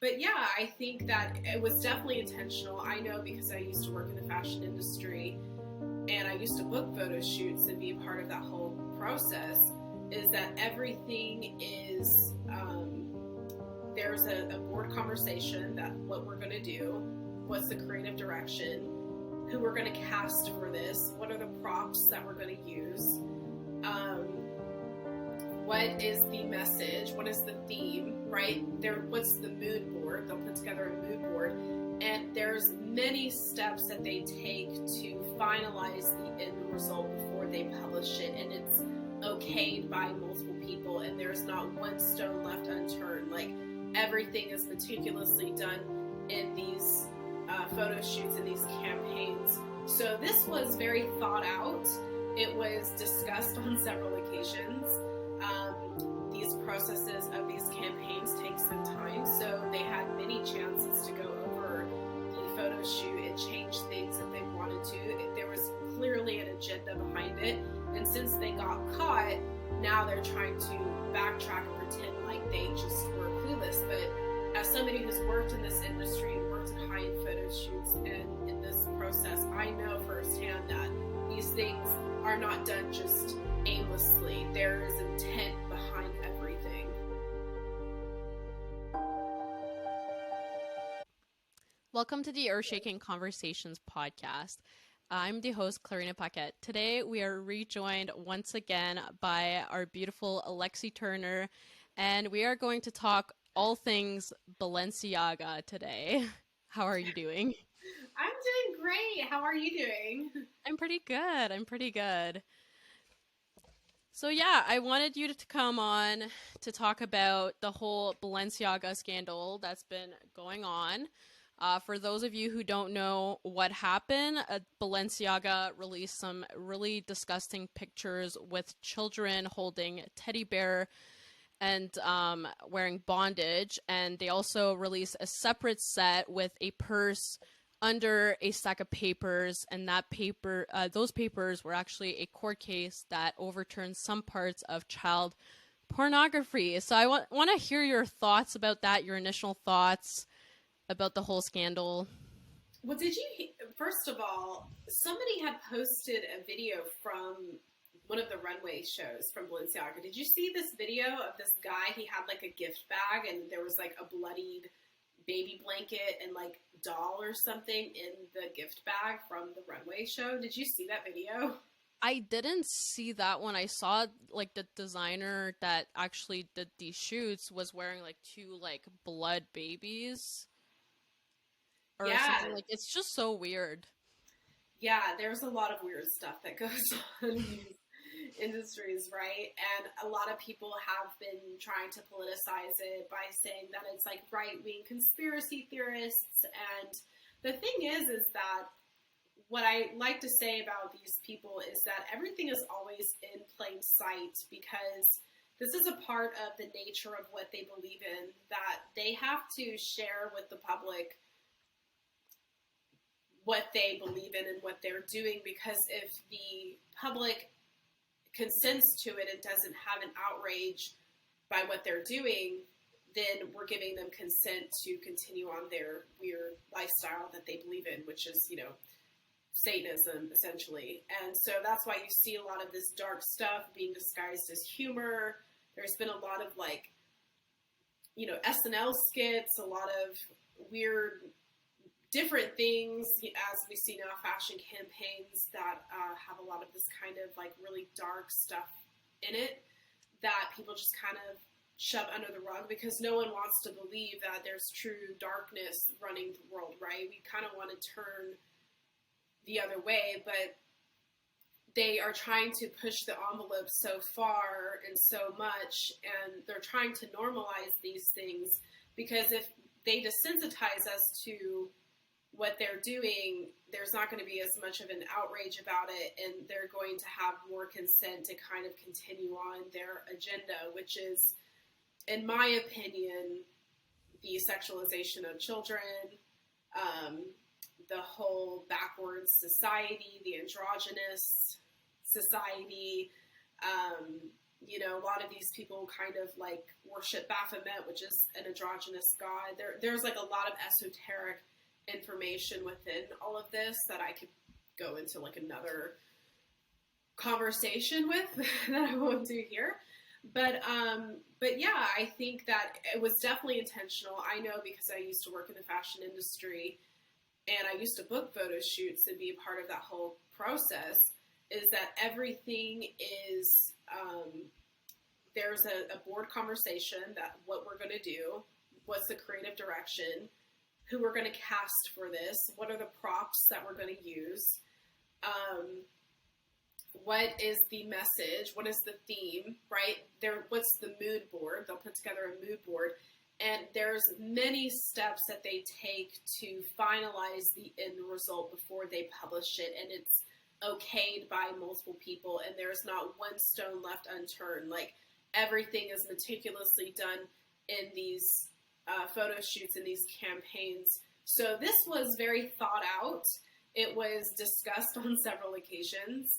But yeah, I think that it was definitely intentional. I know because I used to work in the fashion industry and I used to book photo shoots and be a part of that whole process, is that everything is, there's a board conversation that what we're going to do, what's the creative direction, who we're going to cast for this, what are the props that we're going to use, what is the message, what is the theme, right? What's the mood board? They'll put together a mood board, and there's many steps that they take to finalize the end result before they publish it, and it's okayed by multiple people, and there's not one stone left unturned. Like, everything is meticulously done in these photo shoots and these campaigns. So this was very thought out. It was discussed on several occasions. These processes of these campaigns take some time, so they had many chances to go over the photo shoot and change things if they wanted to. There was clearly an agenda behind it, and since they got caught, now they're trying to backtrack and pretend like they just were clueless. But as somebody who's worked in this industry and worked in high-end photo shoots and in this process, I know firsthand that these things are not done just aimlessly. There is intent behind everything. Welcome to the Earth-Shaking Conversations podcast. I'm the host, Clarina Paquette. Today, we are rejoined once again by our beautiful Alexi Turner, and we are going to talk all things Balenciaga today. How are you doing? I'm doing great. How are you doing? I'm pretty good. So yeah, I wanted you to come on to talk about the whole Balenciaga scandal that's been going on. For those of you who don't know what happened, Balenciaga released some really disgusting pictures with children holding teddy bear and wearing bondage. And they also released a separate set with a purse under a stack of papers, and those papers were actually a court case that overturned some parts of child pornography. So I want to hear your thoughts about that, your initial thoughts about the whole scandal. Well, first of all, somebody had posted a video from one of the runway shows from Balenciaga. Did you see this video of this guy? He had like a gift bag, and there was like a bloodied baby blanket and like doll or something in the gift bag from the runway show. Did you see that video? I didn't see that one. I saw like the designer that actually did these shoots was wearing like two like blood babies or something. Like, it's just so weird. Yeah, there's a lot of weird stuff that goes on in these industries, right? And a lot of people have been trying to politicize it by saying that it's like right-wing conspiracy theorists. And the thing is that what I like to say about these people is that everything is always in plain sight, because this is a part of the nature of what they believe in, that they have to share with the public what they believe in and what they're doing, because if the public consents to it and doesn't have an outrage by what they're doing, then we're giving them consent to continue on their weird lifestyle that they believe in, which is, Satanism, essentially. And so that's why you see a lot of this dark stuff being disguised as humor. There's been a lot of SNL skits, a lot of weird different things, as we see now, fashion campaigns that have a lot of this kind of like really dark stuff in it that people just kind of shove under the rug, because no one wants to believe that there's true darkness running the world, right? We kind of want to turn the other way, but they are trying to push the envelope so far and so much, and they're trying to normalize these things, because if they desensitize us to what they're doing, there's not going to be as much of an outrage about it, and they're going to have more consent to kind of continue on their agenda, which is, in my opinion, the sexualization of children, the whole backwards society, the androgynous society, You know, a lot of these people kind of like worship Baphomet, which is an androgynous god. There's like a lot of esoteric information within all of this that I could go into like another conversation with that I won't do here. But yeah, I think that it was definitely intentional. I know because I used to work in the fashion industry and I used to book photo shoots and be a part of that whole process, is that everything is, there's a board conversation that what we're going to do, what's the creative direction, who we're going to cast for this, what are the props that we're going to use, what is the message, what is the theme, right? What's the mood board? They'll put together a mood board. And there's many steps that they take to finalize the end result before they publish it. And it's okayed by multiple people. And there's not one stone left unturned. Like, everything is meticulously done in these photo shoots and these campaigns. So this was very thought out. It was discussed on several occasions.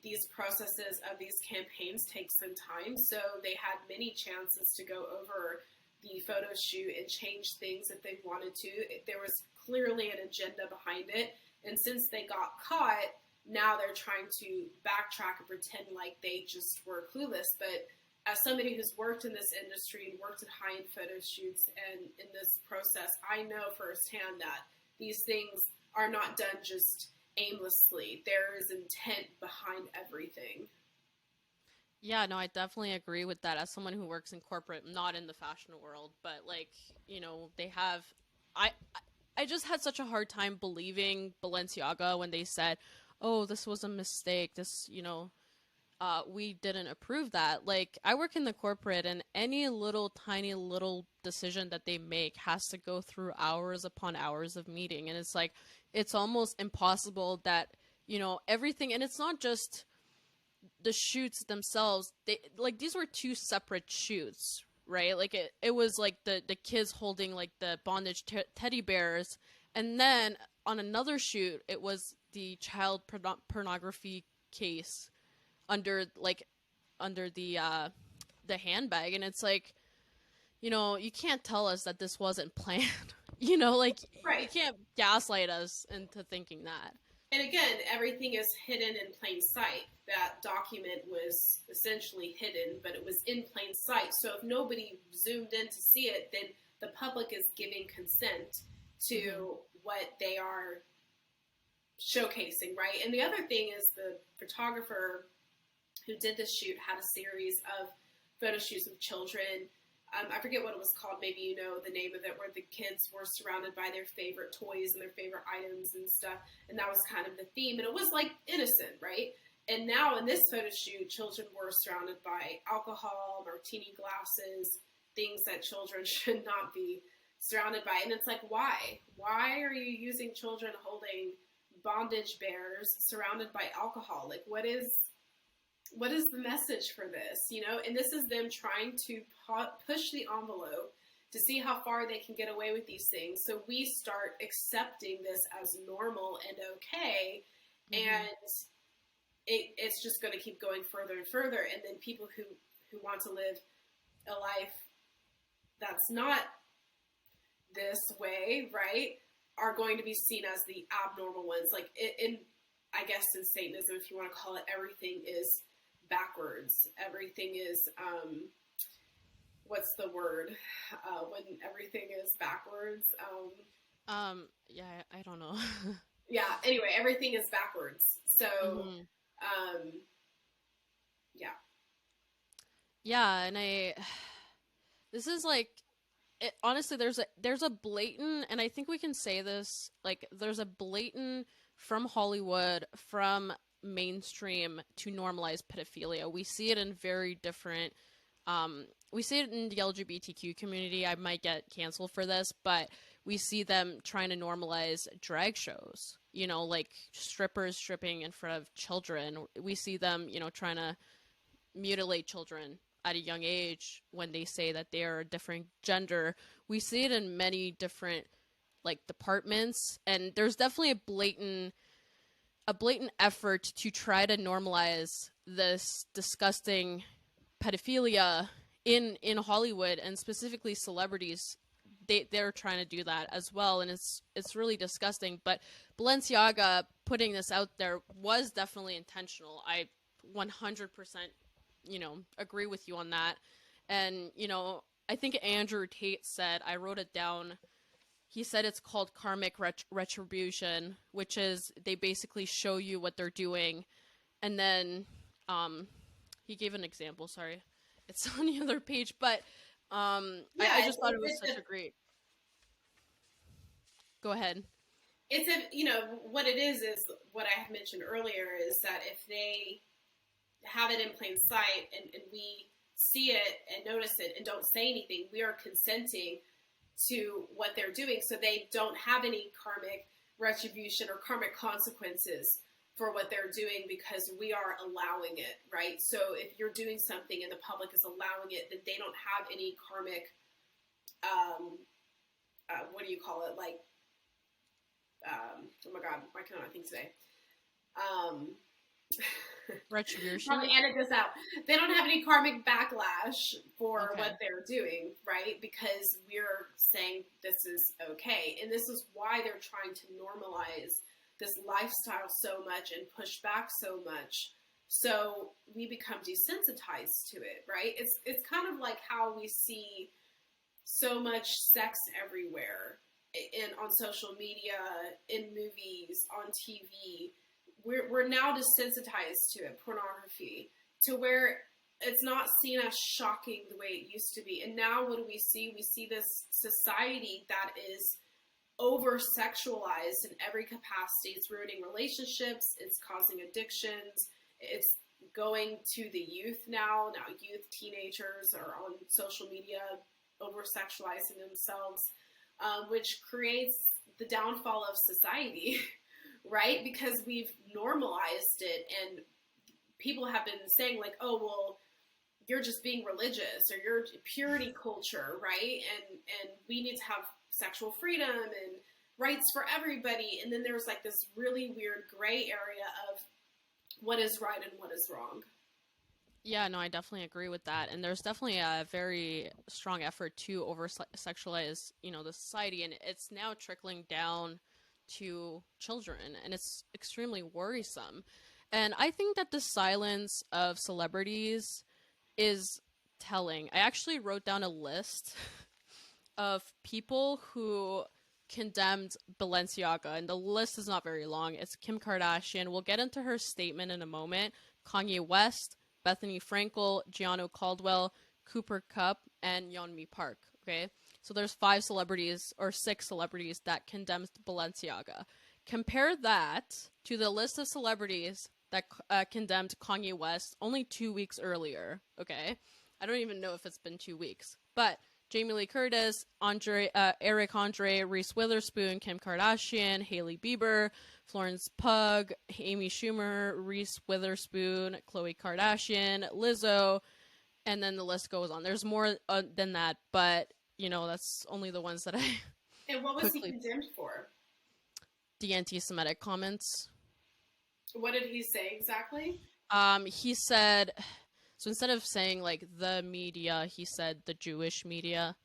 These processes of these campaigns take some time, so they had many chances to go over the photo shoot and change things if they wanted to. There was clearly an agenda behind it, and since they got caught, now they're trying to backtrack and pretend like they just were clueless. But as somebody who's worked in this industry and worked in high-end photo shoots and in this process, I know firsthand that these things are not done just aimlessly. There is intent behind everything. Yeah, no, I definitely agree with that. As someone who works in corporate, not in the fashion world, but like, you know, they have, I, I just had such a hard time believing Balenciaga when they said, "Oh, this was a mistake. This, you know, we didn't approve that." Like, I work in the corporate, and any little tiny little decision that they make has to go through hours upon hours of meeting, and it's like, it's almost impossible that, you know, everything, and it's not just the shoots themselves. They, like, these were two separate shoots, right? Like, it was like the kids holding like the bondage teddy bears, and then on another shoot it was the child pornography case under the handbag. And it's like, you know, you can't tell us that this wasn't planned. You know, like, Right. you can't gaslight us into thinking that. And again, everything is hidden in plain sight. That document was essentially hidden, but it was in plain sight. So if nobody zoomed in to see it, then the public is giving consent to what they are showcasing, right? And the other thing is, the photographer who did this shoot had a series of photo shoots with children. I forget what it was called. Maybe you know the name of it, where the kids were surrounded by their favorite toys and their favorite items and stuff. And that was kind of the theme. And it was like innocent, right? And now in this photo shoot, children were surrounded by alcohol, martini glasses, things that children should not be surrounded by. And it's like, why? Why are you using children holding bondage bears surrounded by alcohol? Like, what is the message for this, you know? And this is them trying to push the envelope to see how far they can get away with these things. So we start accepting this as normal and okay, and it's just going to keep going further and further. And then people who want to live a life that's not this way, right, are going to be seen as the abnormal ones. Like, I guess in Satanism, if you want to call it, everything is backwards. Everything is, what's the word? When everything is backwards. Yeah, I don't know. Yeah, anyway, everything is backwards. So, yeah. Yeah, and this is like, honestly, there's a blatant, and I think we can say this, like, there's a blatant from Hollywood, from mainstream, to normalize pedophilia. We see it in very different, we see it in the LGBTQ community. I might get canceled for this, but we see them trying to normalize drag shows, you know, like strippers stripping in front of children. We see them, you know, trying to mutilate children at a young age when they say that they are a different gender. We see it in many different, like, departments, and there's definitely a blatant a blatant effort to try to normalize this disgusting pedophilia in Hollywood, and specifically celebrities. They're trying to do that as well, and it's really disgusting. But Balenciaga putting this out there was definitely intentional. I 100%, agree with you on that. And I think Andrew Tate said, I wrote it down. He said it's called karmic retribution, which is they basically show you what they're doing, and then he gave an example. Sorry, it's on the other page, but I just thought it was such a great. Go ahead. It's what it is what I had mentioned earlier, is that if they have it in plain sight and we see it and notice it and don't say anything, we are consenting to what they're doing, so they don't have any karmic retribution or karmic consequences for what they're doing, because we are allowing it, right? So if you're doing something and the public is allowing it, then they don't have any karmic, what do you call it? Like, oh my God, why can't I think today? Retribution. Probably edit this out. They don't have any karmic backlash for what they're doing, right? Because we're saying this is okay. And this is why they're trying to normalize this lifestyle so much and push back so much. So we become desensitized to it, right? It's kind of like how we see so much sex everywhere on social media, in movies, on TV. We're now desensitized to it, pornography, to where it's not seen as shocking the way it used to be. And now what do we see? We see this society that is over-sexualized in every capacity. It's ruining relationships. It's causing addictions. It's going to the youth now. Now youth, teenagers are on social media over-sexualizing themselves, which creates the downfall of society. Right? Because we've normalized it, and people have been saying like, oh, well, you're just being religious, or you're purity culture, right? And we need to have sexual freedom and rights for everybody. And then there's like this really weird gray area of what is right and what is wrong. Yeah, no, I definitely agree with that. And there's definitely a very strong effort to over-sexualize, the society, and it's now trickling down to children, and it's extremely worrisome. And I think that the silence of celebrities is telling. I actually wrote down a list of people who condemned Balenciaga, and the list is not very long. It's Kim Kardashian. We'll get into her statement in a moment. Kanye West, Bethany Frankel, Gianno Caldwell, Cooper Kupp, and Yeonmi Park. Okay? So there's 5 celebrities or 6 celebrities that condemned Balenciaga. Compare that to the list of celebrities that condemned Kanye West only 2 weeks earlier. Okay? I don't even know if it's been 2 weeks. But Jamie Lee Curtis, Eric Andre, Reese Witherspoon, Kim Kardashian, Hailey Bieber, Florence Pugh, Amy Schumer, Reese Witherspoon, Khloe Kardashian, Lizzo, and then the list goes on. There's more than that, but that's only the ones that I. And what was he condemned for? The anti-Semitic comments. What did he say exactly? He said, so instead of saying like the media, he said the Jewish media.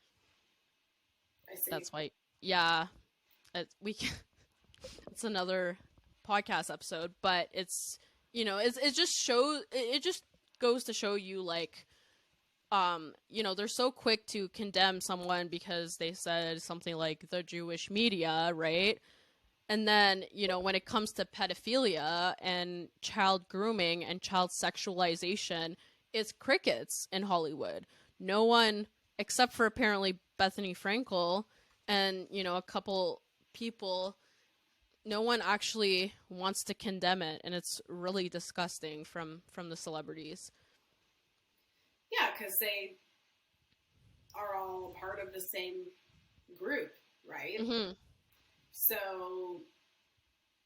I see. That's why, yeah, it's another podcast episode, but it's it just goes to show you like. They're so quick to condemn someone because they said something like the Jewish media, right? And then, when it comes to pedophilia and child grooming and child sexualization, it's crickets in Hollywood. No one, except for apparently Bethany Frankel and, a couple people, no one actually wants to condemn it. And it's really disgusting from the celebrities. Yeah, because they are all part of the same group, right? Mm-hmm. So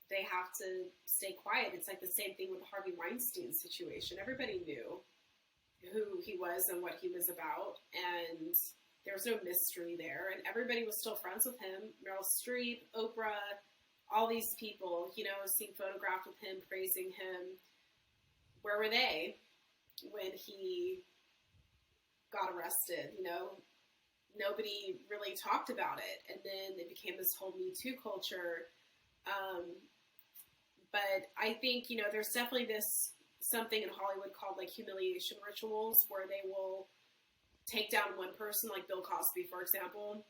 they have to stay quiet. It's like the same thing with the Harvey Weinstein situation. Everybody knew who he was and what he was about, and there was no mystery there, and everybody was still friends with him. Meryl Streep, Oprah, all these people, you know, seeing photographed with him, praising him. Where were they when he got arrested? You know, nobody really talked about it. And then it became this whole Me Too culture. But I think, you know, there's definitely something in Hollywood called like humiliation rituals, where they will take down one person, like Bill Cosby, for example,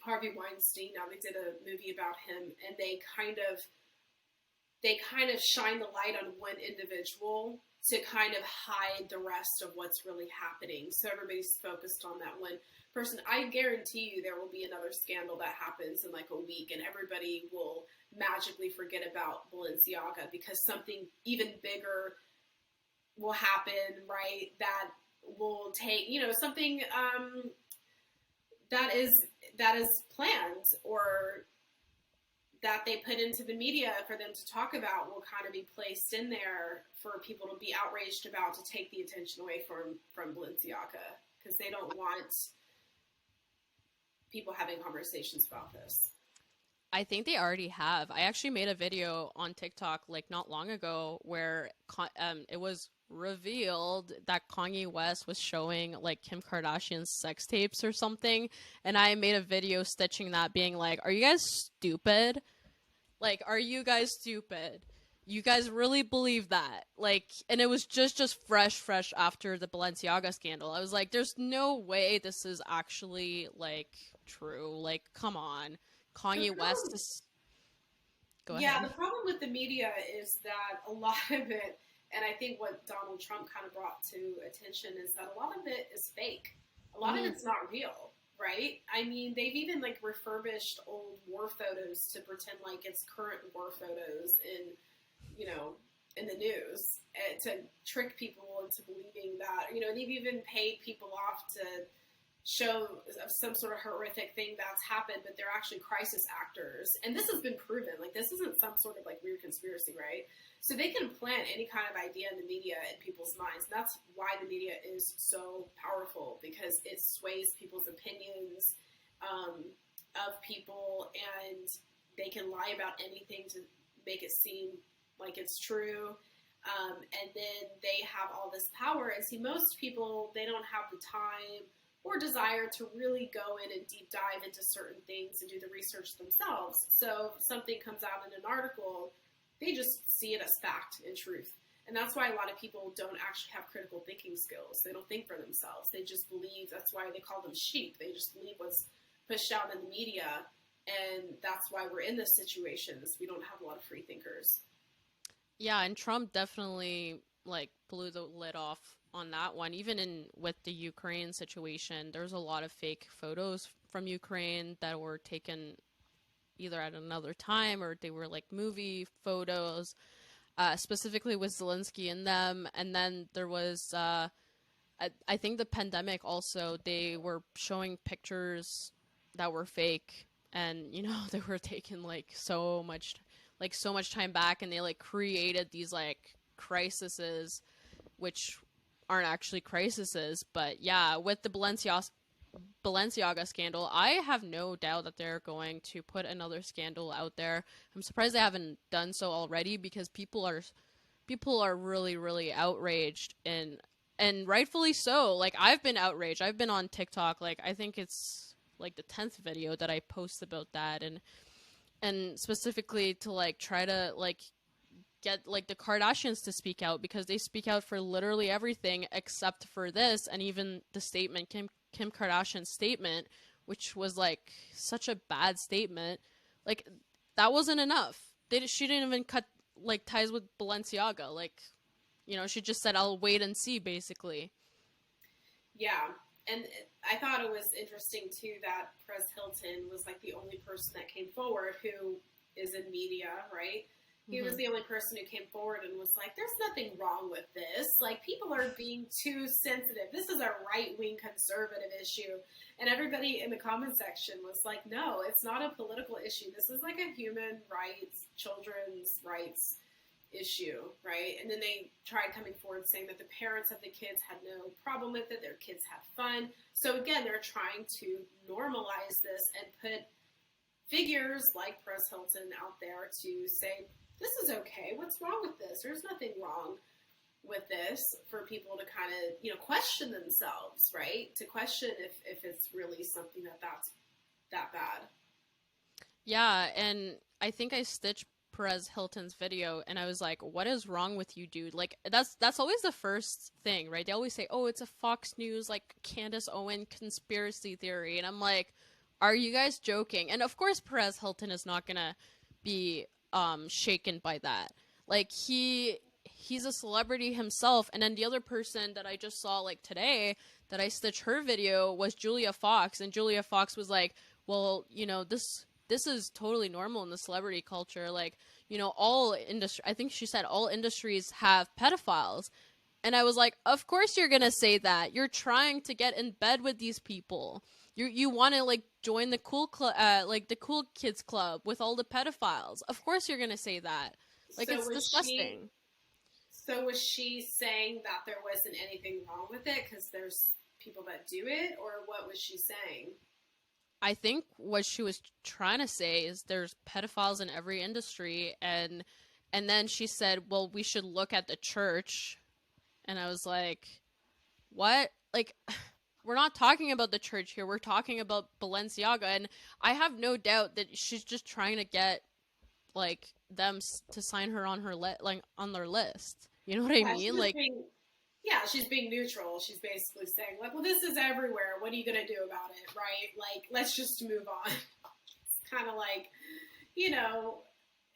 Harvey Weinstein. Now they did a movie about him, and they kind of shine the light on one individual to kind of hide the rest of what's really happening. So everybody's focused on that one person. I guarantee you there will be another scandal that happens in like a week, and everybody will magically forget about Balenciaga because something even bigger will happen, right? That will take, you know, something that is planned, or that they put into the media for them to talk about, will kind of be placed in there for people to be outraged about, to take the attention away from Balenciaga, because they don't want people having conversations about this. I think they already have. I actually made a video on TikTok like not long ago where it was revealed that Kanye West was showing like Kim Kardashian's sex tapes or something, and I made a video stitching that, being like, are you guys stupid? Like, are you guys stupid? You guys really believe that? Like, and it was just fresh after the Balenciaga scandal. I was like, there's no way this is actually like true. Like, come on. Kanye West is... Go ahead. Yeah, the problem with the media is that a lot of it, and I think what Donald Trump kind of brought to attention, is that a lot of it is fake. A lot of it's not real, right? I mean, they've even like refurbished old war photos to pretend like it's current war photos in, you know, in the news, to trick people into believing that, you know, they've even paid people off to show some sort of horrific thing that's happened, but they're actually crisis actors. And this has been proven. Like, this isn't some sort of like weird conspiracy, right? So they can plant any kind of idea in the media in people's minds. And that's why the media is so powerful, because it sways people's opinions of people, and they can lie about anything to make it seem like it's true. And then they have all this power. And see, most people, they don't have the time or desire to really go in and deep dive into certain things and do the research themselves. So if something comes out in an article, they just see it as fact and truth. And that's why a lot of people don't actually have critical thinking skills. They don't think for themselves. They just believe. That's why they call them sheep. They just believe what's pushed out in the media. And that's why we're in this situation, is we don't have a lot of free thinkers. Yeah, and Trump definitely like blew the lid off on that one. Even with the Ukraine situation, there's a lot of fake photos from Ukraine that were taken either at another time, or they were like movie photos, specifically with Zelensky in them. And then there was, I think the pandemic also, they were showing pictures that were fake, and, you know, they were taken like so much time back, and they like created these like crises, which aren't actually crises. But yeah, with the Balenciaga scandal, I have no doubt that they're going to put another scandal out there. I'm surprised they haven't done so already, because people are really outraged, and rightfully so. Like, I've been outraged. I've been on TikTok, like, I think it's like the 10th video that I post about that, and specifically to like try to like get like the Kardashians to speak out, because they speak out for literally everything except for this. And even the statement, Kim Kardashian's statement, which was like such a bad statement, like that wasn't enough. She didn't even cut like ties with Balenciaga. Like, you know, she just said, I'll wait and see, basically. Yeah. And I thought it was interesting too that Perez Hilton was like the only person that came forward who is in media, right? He was the only person who came forward and was like, there's nothing wrong with this. Like, people are being too sensitive. This is a right-wing conservative issue. And everybody in the comment section was like, no, it's not a political issue. This is like a human rights, children's rights issue, right? And then they tried coming forward saying that the parents of the kids had no problem with it. Their kids had fun. So again, they're trying to normalize this and put figures like Perez Hilton out there to say, this is okay. What's wrong with this? There's nothing wrong with this, for people to kind of, you know, question themselves, right? To question if it's really something that's that bad. Yeah, and I think I stitched Perez Hilton's video and I was like, what is wrong with you, dude? Like that's always the first thing, right? They always say, oh, it's a Fox News like Candace Owen conspiracy theory, and I'm like, are you guys joking? And of course Perez Hilton is not gonna be shaken by that. Like he's a celebrity himself. And then the other person that I just saw like today that I stitched her video was Julia Fox, and Julia Fox was like, well, you know, this is totally normal in the celebrity culture. Like, you know, all industry, I think she said all industries have pedophiles. And I was like, of course you're gonna say that. You're trying to get in bed with these people. You want to like join the cool like the cool kids club with all the pedophiles. Of course you're gonna say that. Like, so it's disgusting. So was she saying that there wasn't anything wrong with it because there's people that do it, or what was she saying? I think what she was trying to say is there's pedophiles in every industry, and then she said, well, we should look at the church. And I was like, what? Like, we're not talking about the church here. We're talking about Balenciaga, and I have no doubt that she's just trying to get like them to sign her on her like on their list. You know what I mean? Like, she's being neutral. She's basically saying, like, well, this is everywhere. What are you going to do about it, right? Like, let's just move on. It's kind of like, you know,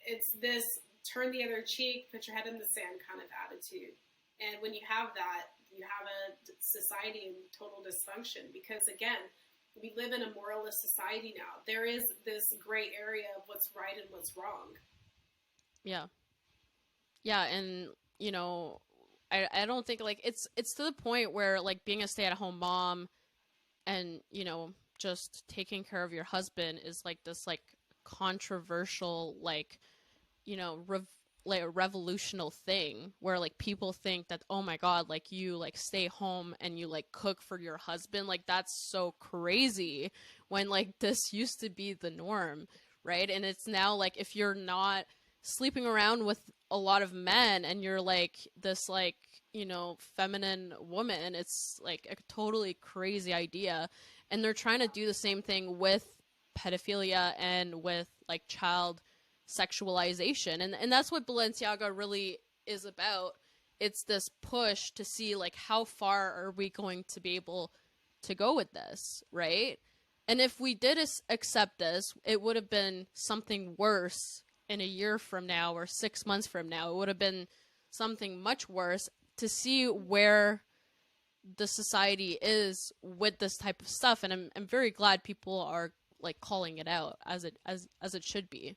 it's this turn the other cheek, put your head in the sand kind of attitude. And when you have that, you have a society in total dysfunction because, again, we live in a moralist society now. There is this gray area of what's right and what's wrong. Yeah. Yeah, and, you know, I don't think, like, it's to the point where, like, being a stay-at-home mom and, you know, just taking care of your husband is, like, this, like, controversial, like, you know, like a revolutionary thing where like people think that, oh my god, like you like stay home and you like cook for your husband, like that's so crazy, when like this used to be the norm, right? And it's now like if you're not sleeping around with a lot of men and you're like this like, you know, feminine woman, it's like a totally crazy idea. And they're trying to do the same thing with pedophilia and with like child sexualization, and that's what Balenciaga really is about. It's this push to see like how far are we going to be able to go with this, right? And if we did accept this, it would have been something worse in a year from now or 6 months from now. It would have been something much worse. To see where the society is with this type of stuff, and I'm very glad people are like calling it out as it should be.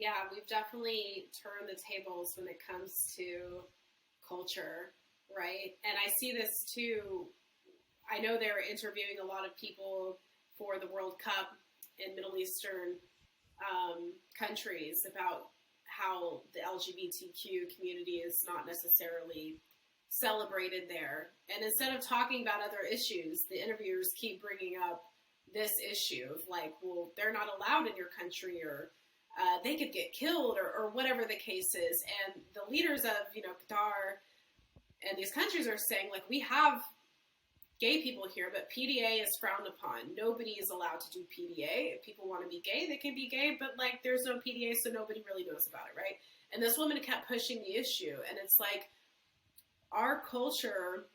Yeah, we've definitely turned the tables when it comes to culture, right? And I see this too. I know they're interviewing a lot of people for the World Cup in Middle Eastern countries about how the LGBTQ community is not necessarily celebrated there. And instead of talking about other issues, the interviewers keep bringing up this issue of like, well, they're not allowed in your country, or they could get killed, or whatever the case is. And the leaders of, you know, Qatar and these countries are saying, like, we have gay people here, but PDA is frowned upon. Nobody is allowed to do PDA. If people want to be gay, they can be gay, but like there's no PDA, so nobody really knows about it, right? And this woman kept pushing the issue, and it's like our culture.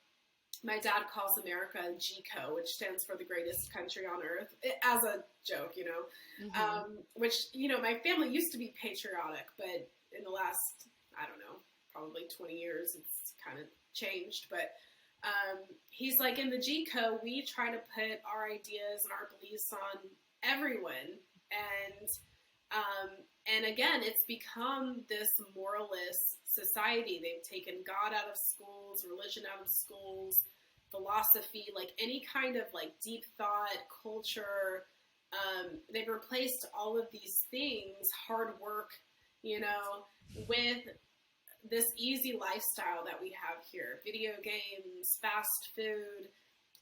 My dad calls America GCO, which stands for the greatest country on earth, as a joke, you know. Which, you know, my family used to be patriotic, but in the last, I don't know, probably 20 years, it's kind of changed. But he's like, in the GCO, we try to put our ideas and our beliefs on everyone. And again, it's become this moralist society. They've taken God out of schools, religion out of schools, philosophy, like any kind of like deep thought, culture. They've replaced all of these things, hard work, you know, with this easy lifestyle that we have here. Video games, fast food,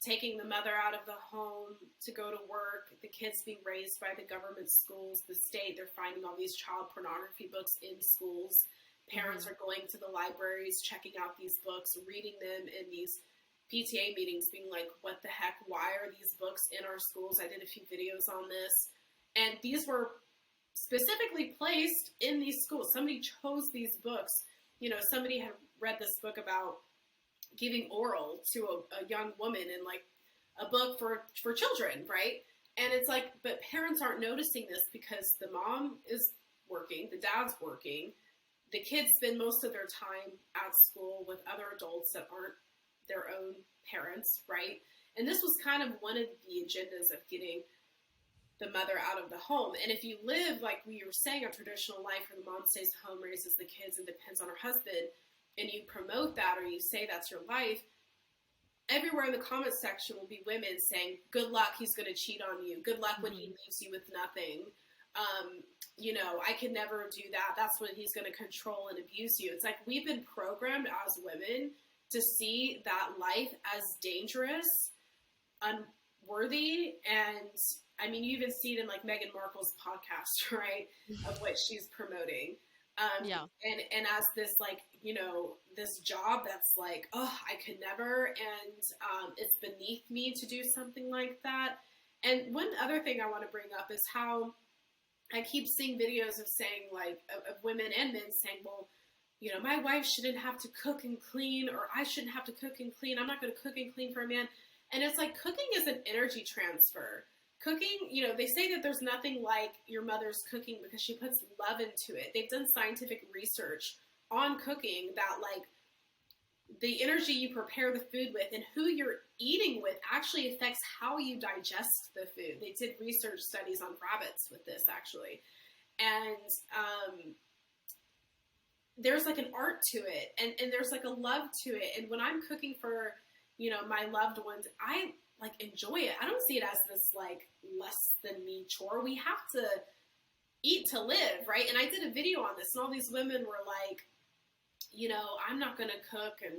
taking the mother out of the home to go to work, the kids being raised by the government schools, the state, they're finding all these child pornography books in schools. Parents are going to the libraries, checking out these books, reading them in these PTA meetings, being like, what the heck, why are these books in our schools? I did a few videos on this. And these were specifically placed in these schools. Somebody chose these books. You know, somebody had read this book about giving oral to a young woman in like a book for children, right? And it's like, but parents aren't noticing this because the mom is working, the dad's working, the kids spend most of their time at school with other adults that aren't their own parents, right? And this was kind of one of the agendas of getting the mother out of the home. And if you live, like we were saying, a traditional life where the mom stays home, raises the kids, and depends on her husband, and you promote that or you say that's your life, everywhere in the comment section will be women saying, good luck, he's going to cheat on you. Good luck when he leaves you with nothing. You know, I could never do that. That's when he's going to control and abuse you. It's like we've been programmed as women to see that life as dangerous, unworthy, and I mean, you even see it in like Meghan Markle's podcast, right, of what she's promoting. And as this, like, you know, this job that's like, oh, I could never, and it's beneath me to do something like that. And one other thing I want to bring up is how I keep seeing videos of saying, like, of women and men saying, well, you know, my wife shouldn't have to cook and clean, or I shouldn't have to cook and clean. I'm not going to cook and clean for a man. And it's like, cooking is an energy transfer. Cooking, you know, they say that there's nothing like your mother's cooking because she puts love into it. They've done scientific research on cooking that, like, the energy you prepare the food with and who you're eating with actually affects how you digest the food. They did research studies on rabbits with this, actually. And there's, like, an art to it, and there's, like, a love to it. And when I'm cooking for, you know, my loved ones, I like enjoy it. I don't see it as this like less than me chore. We have to eat to live, right? And I did a video on this, and all these women were like, you know, I'm not gonna cook, and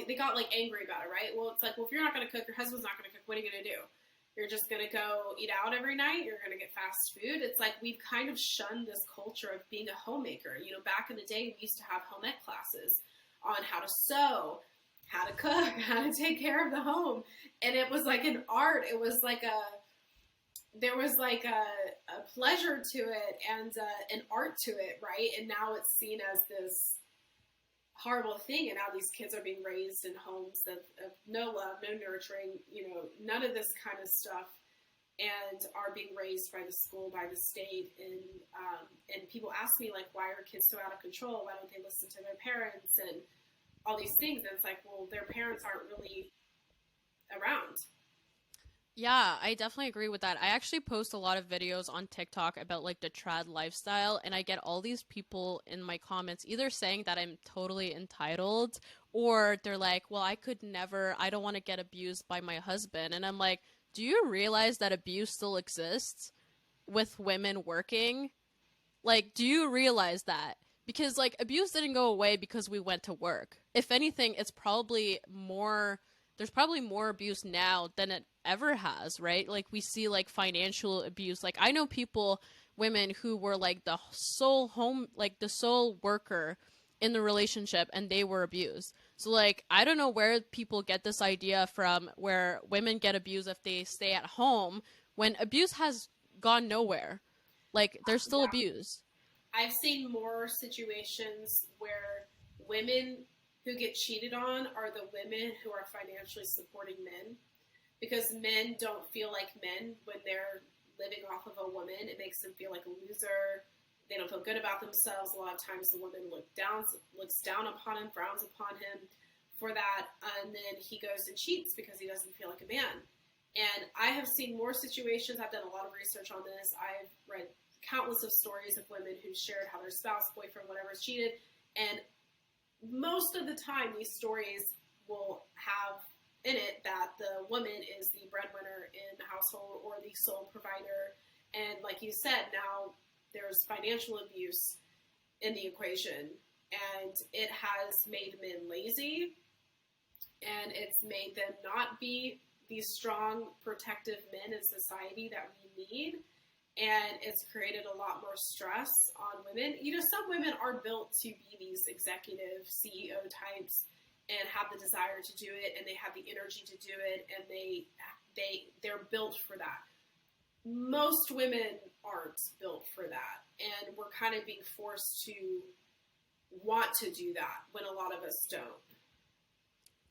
they got like angry about it, right? Well, it's like, well, if you're not gonna cook, your husband's not gonna cook, what are you gonna do? You're just gonna go eat out every night? You're gonna get fast food? It's like we've kind of shunned this culture of being a homemaker. You know, back in the day, we used to have home ec classes on how to sew, how to cook, how to take care of the home. And it was like an art. It was like there was like a pleasure to it and an art to it, right? And now it's seen as this horrible thing. And now these kids are being raised in homes of no love, no nurturing, you know, none of this kind of stuff, and are being raised by the school, by the state. And people ask me, like, why are kids so out of control? Why don't they listen to their parents? And all these things. And it's like, well, their parents aren't really around. Yeah, I definitely agree with that. I actually post a lot of videos on TikTok about like the trad lifestyle, and I get all these people in my comments either saying that I'm totally entitled, or they're like, well, I don't want to get abused by my husband. And I'm like, do you realize that abuse still exists with women working? Like, do you realize that? Because, like, abuse didn't go away because we went to work. If anything, there's probably more abuse now than it ever has, right? Like, we see, like, financial abuse. Like, I know women who were, like, the sole worker in the relationship, and they were abused. So, like, I don't know where people get this idea from where women get abused if they stay at home when abuse has gone nowhere. Like, there's still abuse. I've seen more situations where women who get cheated on are the women who are financially supporting men, because men don't feel like men when they're living off of a woman. It makes them feel like a loser. They don't feel good about themselves. A lot of times the woman looks down upon him, frowns upon him for that, and then he goes and cheats because he doesn't feel like a man. And I have seen more situations. I've done a lot of research on this. I've read countless of stories of women who shared how their spouse, boyfriend, whatever, is cheated. And most of the time, these stories will have in it that the woman is the breadwinner in the household or the sole provider. And like you said, now there's financial abuse in the equation. And it has made men lazy. And it's made them not be these strong, protective men in society that we need. And it's created a lot more stress on women. You know, some women are built to be these executive CEO types and have the desire to do it, and they have the energy to do it, and they're built for that. Most women aren't built for that, and we're kind of being forced to want to do that when a lot of us don't.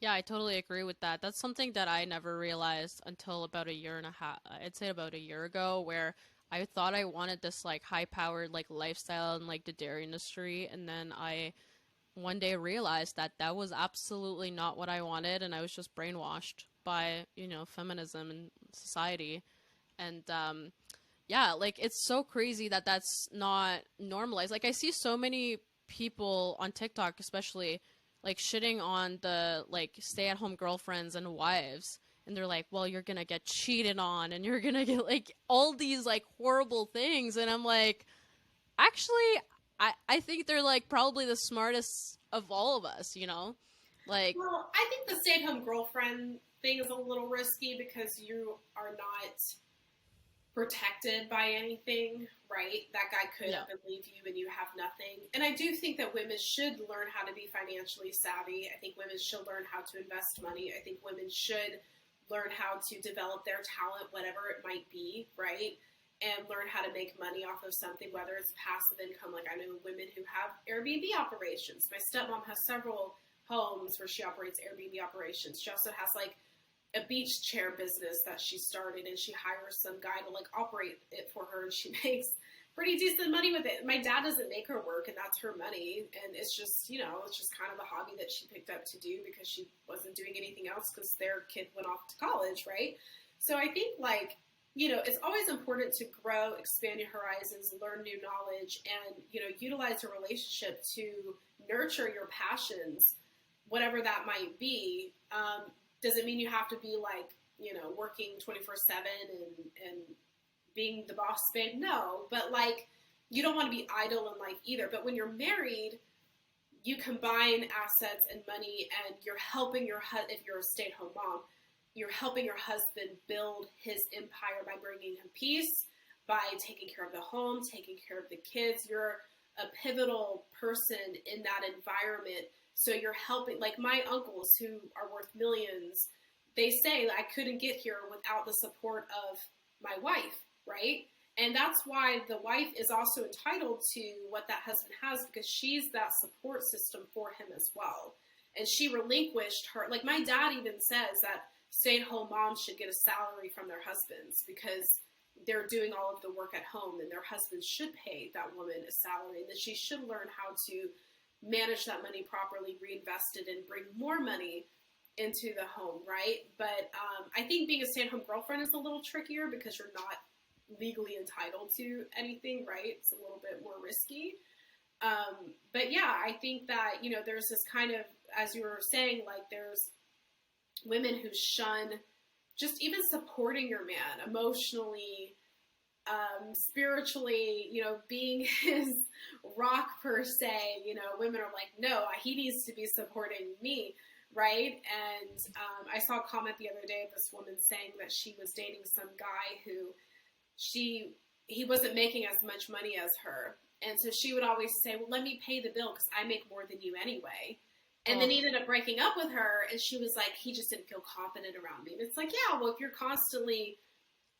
Yeah, I totally agree with that. That's something that I never realized until about a year and a half, I'd say about a year ago, where I thought I wanted this like high powered like lifestyle in like the dairy industry, and then I one day realized that that was absolutely not what I wanted, and I was just brainwashed by, you know, feminism and society. And yeah, like it's so crazy that that's not normalized. Like I see so many people on TikTok especially like shitting on the like stay-at-home girlfriends and wives, and they're like, well, you're gonna get cheated on and you're gonna get like all these like horrible things, and I'm like, actually, I think they're like probably the smartest of all of us, you know? Like, Well, I think the stay-at-home girlfriend thing is a little risky because you are not protected by anything, right? That guy could yeah. up and leave you and you have nothing. And I do think that women should learn how to be financially savvy. I think women should learn how to invest money. I think women should learn how to develop their talent, whatever it might be, right? And learn how to make money off of something, whether it's passive income. Like I know women who have Airbnb operations. My stepmom has several homes where she operates Airbnb operations. She also has like a beach chair business that she started, and she hires some guy to like operate it for her, and she makes pretty decent money with it. My dad doesn't make her work, and that's her money, and it's just, you know, it's just kind of a hobby that she picked up to do because she wasn't doing anything else because their kid went off to college, right? So I think like, you know, it's always important to grow, expand your horizons, learn new knowledge, and, you know, utilize a relationship to nurture your passions, whatever that might be. Does it mean you have to be like, you know, working 24/7 and being the boss babe? No, but like, you don't want to be idle in life either. But when you're married, you combine assets and money, and you're helping if you're a stay-at-home mom, you're helping your husband build his empire by bringing him peace, by taking care of the home, taking care of the kids. You're a pivotal person in that environment. So you're helping, like my uncles who are worth millions, they say I couldn't get here without the support of my wife, right? And that's why the wife is also entitled to what that husband has, because she's that support system for him as well. And she relinquished her, like my dad even says that stay-at-home moms should get a salary from their husbands because they're doing all of the work at home, and their husbands should pay that woman a salary, and that she should learn how to manage that money properly, reinvest it, and bring more money into the home, right? But I think being a stay-at-home girlfriend is a little trickier because you're not legally entitled to anything, right? It's a little bit more risky. But yeah, I think that, you know, there's this kind of, as you were saying, like there's women who shun just even supporting your man emotionally, spiritually, you know, being his rock per se. You know, women are like, no, he needs to be supporting me, right? And I saw a comment the other day of this woman saying that she was dating some guy who he wasn't making as much money as her, and so she would always say, well, let me pay the bill because I make more than you anyway. And then he ended up breaking up with her, and she was like, he just didn't feel confident around me. And it's like, yeah, well, if you're constantly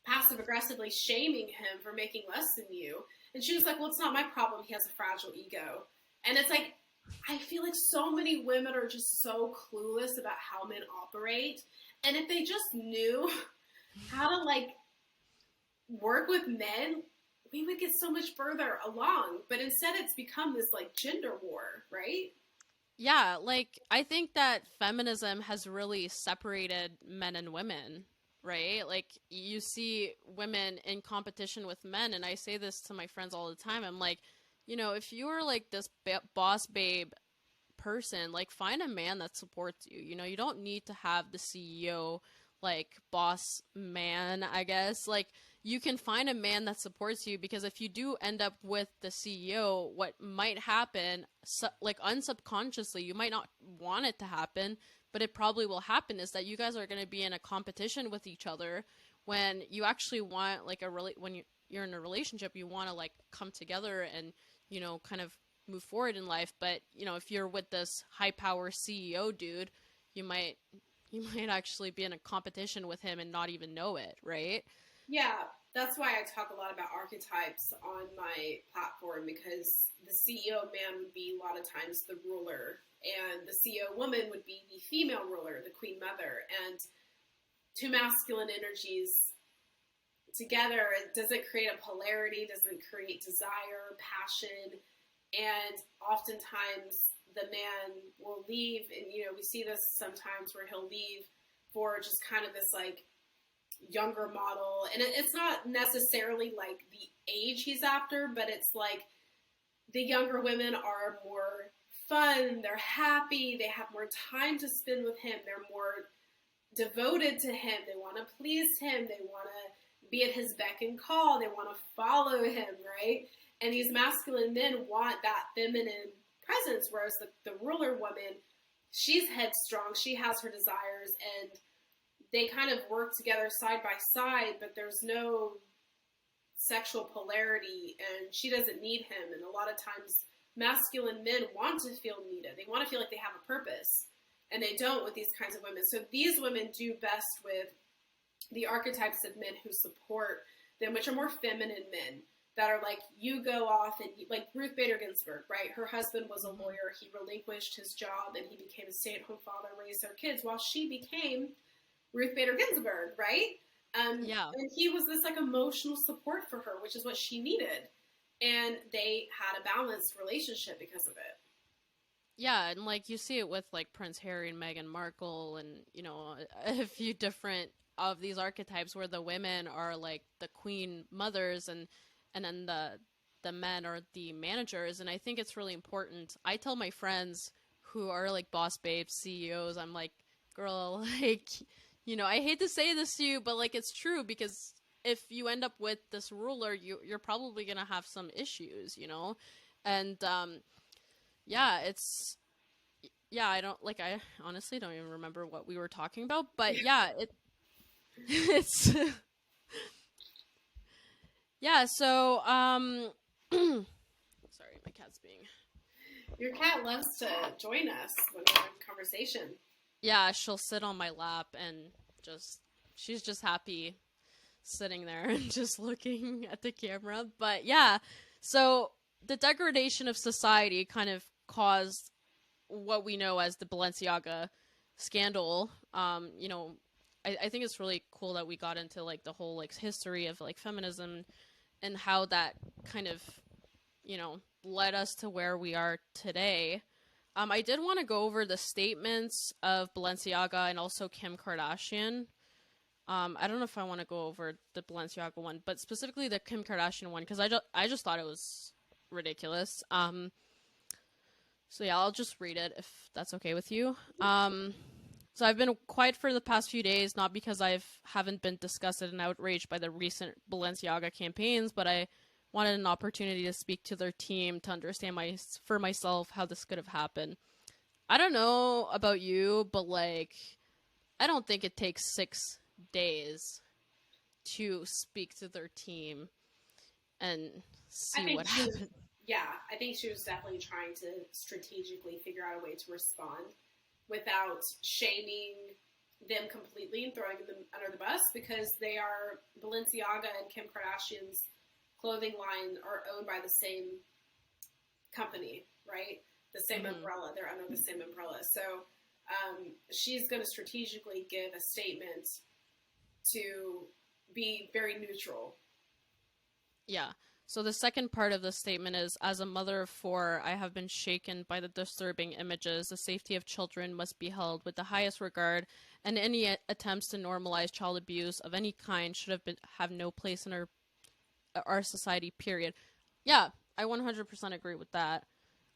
passive-aggressively shaming him for making less than you. And she was like, well, it's not my problem. He has a fragile ego. And it's like, I feel like so many women are just so clueless about how men operate. And if they just knew how to, like, work with men, we would get so much further along. But instead it's become this, like, gender war, right? Yeah, like I think that feminism has really separated men and women, right? Like you see women in competition with men, and I say this to my friends all the time. I'm like, you know, if you're like this boss babe person, like find a man that supports you. You know, you don't need to have the CEO like boss man, I guess. Like you can find a man that supports you, because if you do end up with the CEO, what might happen, like unsubconsciously, you might not want it to happen, but it probably will happen, is that you guys are going to be in a competition with each other when you actually want like when you're in a relationship, you want to like come together and, you know, kind of move forward in life. But, you know, if you're with this high power CEO dude, you might actually be in a competition with him and not even know it, right? Yeah, that's why I talk a lot about archetypes on my platform, because the CEO man would be a lot of times the ruler, and the CEO woman would be the female ruler, the queen mother. And two masculine energies together, it doesn't create a polarity, doesn't create desire, passion, and oftentimes the man will leave, and you know, we see this sometimes where he'll leave for just kind of this like younger model, and it's not necessarily like the age he's after, but it's like the younger women are more fun, they're happy, they have more time to spend with him, they're more devoted to him, they want to please him, they want to be at his beck and call, they want to follow him, right? And these masculine men want that feminine presence, whereas the ruler woman, she's headstrong, she has her desires, and they kind of work together side by side, but there's no sexual polarity, and she doesn't need him. And a lot of times masculine men want to feel needed. They want to feel like they have a purpose, and they don't with these kinds of women. So these women do best with the archetypes of men who support them, which are more feminine men that are like, you go off and like Ruth Bader Ginsburg, right? Her husband was a lawyer. He relinquished his job and he became a stay-at-home father, raised their kids, while she became Ruth Bader Ginsburg, right? Yeah. And he was this like emotional support for her, which is what she needed. And they had a balanced relationship because of it. Yeah, and like you see it with like Prince Harry and Meghan Markle, and you know, a few different of these archetypes where the women are like the queen mothers, and then the men are the managers. And I think it's really important. I tell my friends who are like boss babes, CEOs, I'm like, girl, like, you know, I hate to say this to you, but like it's true, because if you end up with this ruler, you're probably gonna have some issues, you know, and yeah, I don't like, I honestly don't even remember what we were talking about, but yeah, it's yeah, so sorry, my cat's being, Your cat loves to join us when we're in conversation. yeah, she'll sit on my lap and she's just happy sitting there and just looking at the camera. But yeah, so the degradation of society kind of caused what we know as the Balenciaga scandal. You know, I think it's really cool that we got into like the whole like history of like feminism and how that kind of, you know, led us to where we are today. I did want to go over the statements of Balenciaga and also Kim Kardashian. I don't know if I want to go over the Balenciaga one, but specifically the Kim Kardashian one, because I just thought it was ridiculous. So yeah, I'll just read it if that's okay with you. So I've been quiet for the past few days, not because I haven't been disgusted and outraged by the recent Balenciaga campaigns, but I wanted an opportunity to speak to their team to understand for myself how this could have happened. I don't know about you, but like, I don't think it takes 6 days to speak to their team and see what happens. Yeah, I think she was definitely trying to strategically figure out a way to respond without shaming them completely and throwing them under the bus, because they are, Balenciaga and Kim Kardashian's clothing line are owned by the same company, right? The same umbrella. They're under the same umbrella. So she's going to strategically give a statement to be very neutral. Yeah. So the second part of the statement is, as a mother of 4, I have been shaken by the disturbing images. The safety of children must be held with the highest regard, and any attempts to normalize child abuse of any kind should have no place in our society, period. Yeah, I 100% agree with that.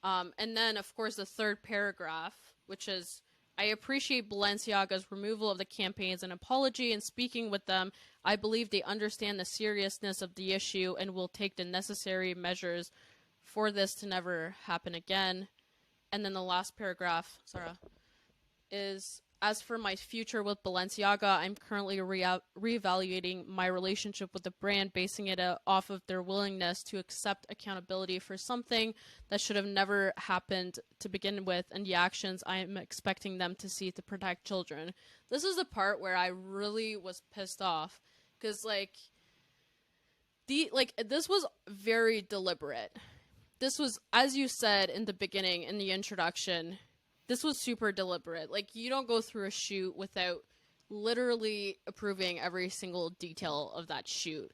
And then, of course, the third paragraph, which is, I appreciate Balenciaga's removal of the campaigns and apology, and speaking with them, I believe they understand the seriousness of the issue and will take the necessary measures for this to never happen again. And then the last paragraph, Sarah, is, as for my future with Balenciaga, I'm currently reevaluating my relationship with the brand, basing it off of their willingness to accept accountability for something that should have never happened to begin with, and the actions I am expecting them to see to protect children. This is the part where I really was pissed off, because this was very deliberate. This was, as you said in the beginning, in the introduction, this was super deliberate. Like, you don't go through a shoot without literally approving every single detail of that shoot.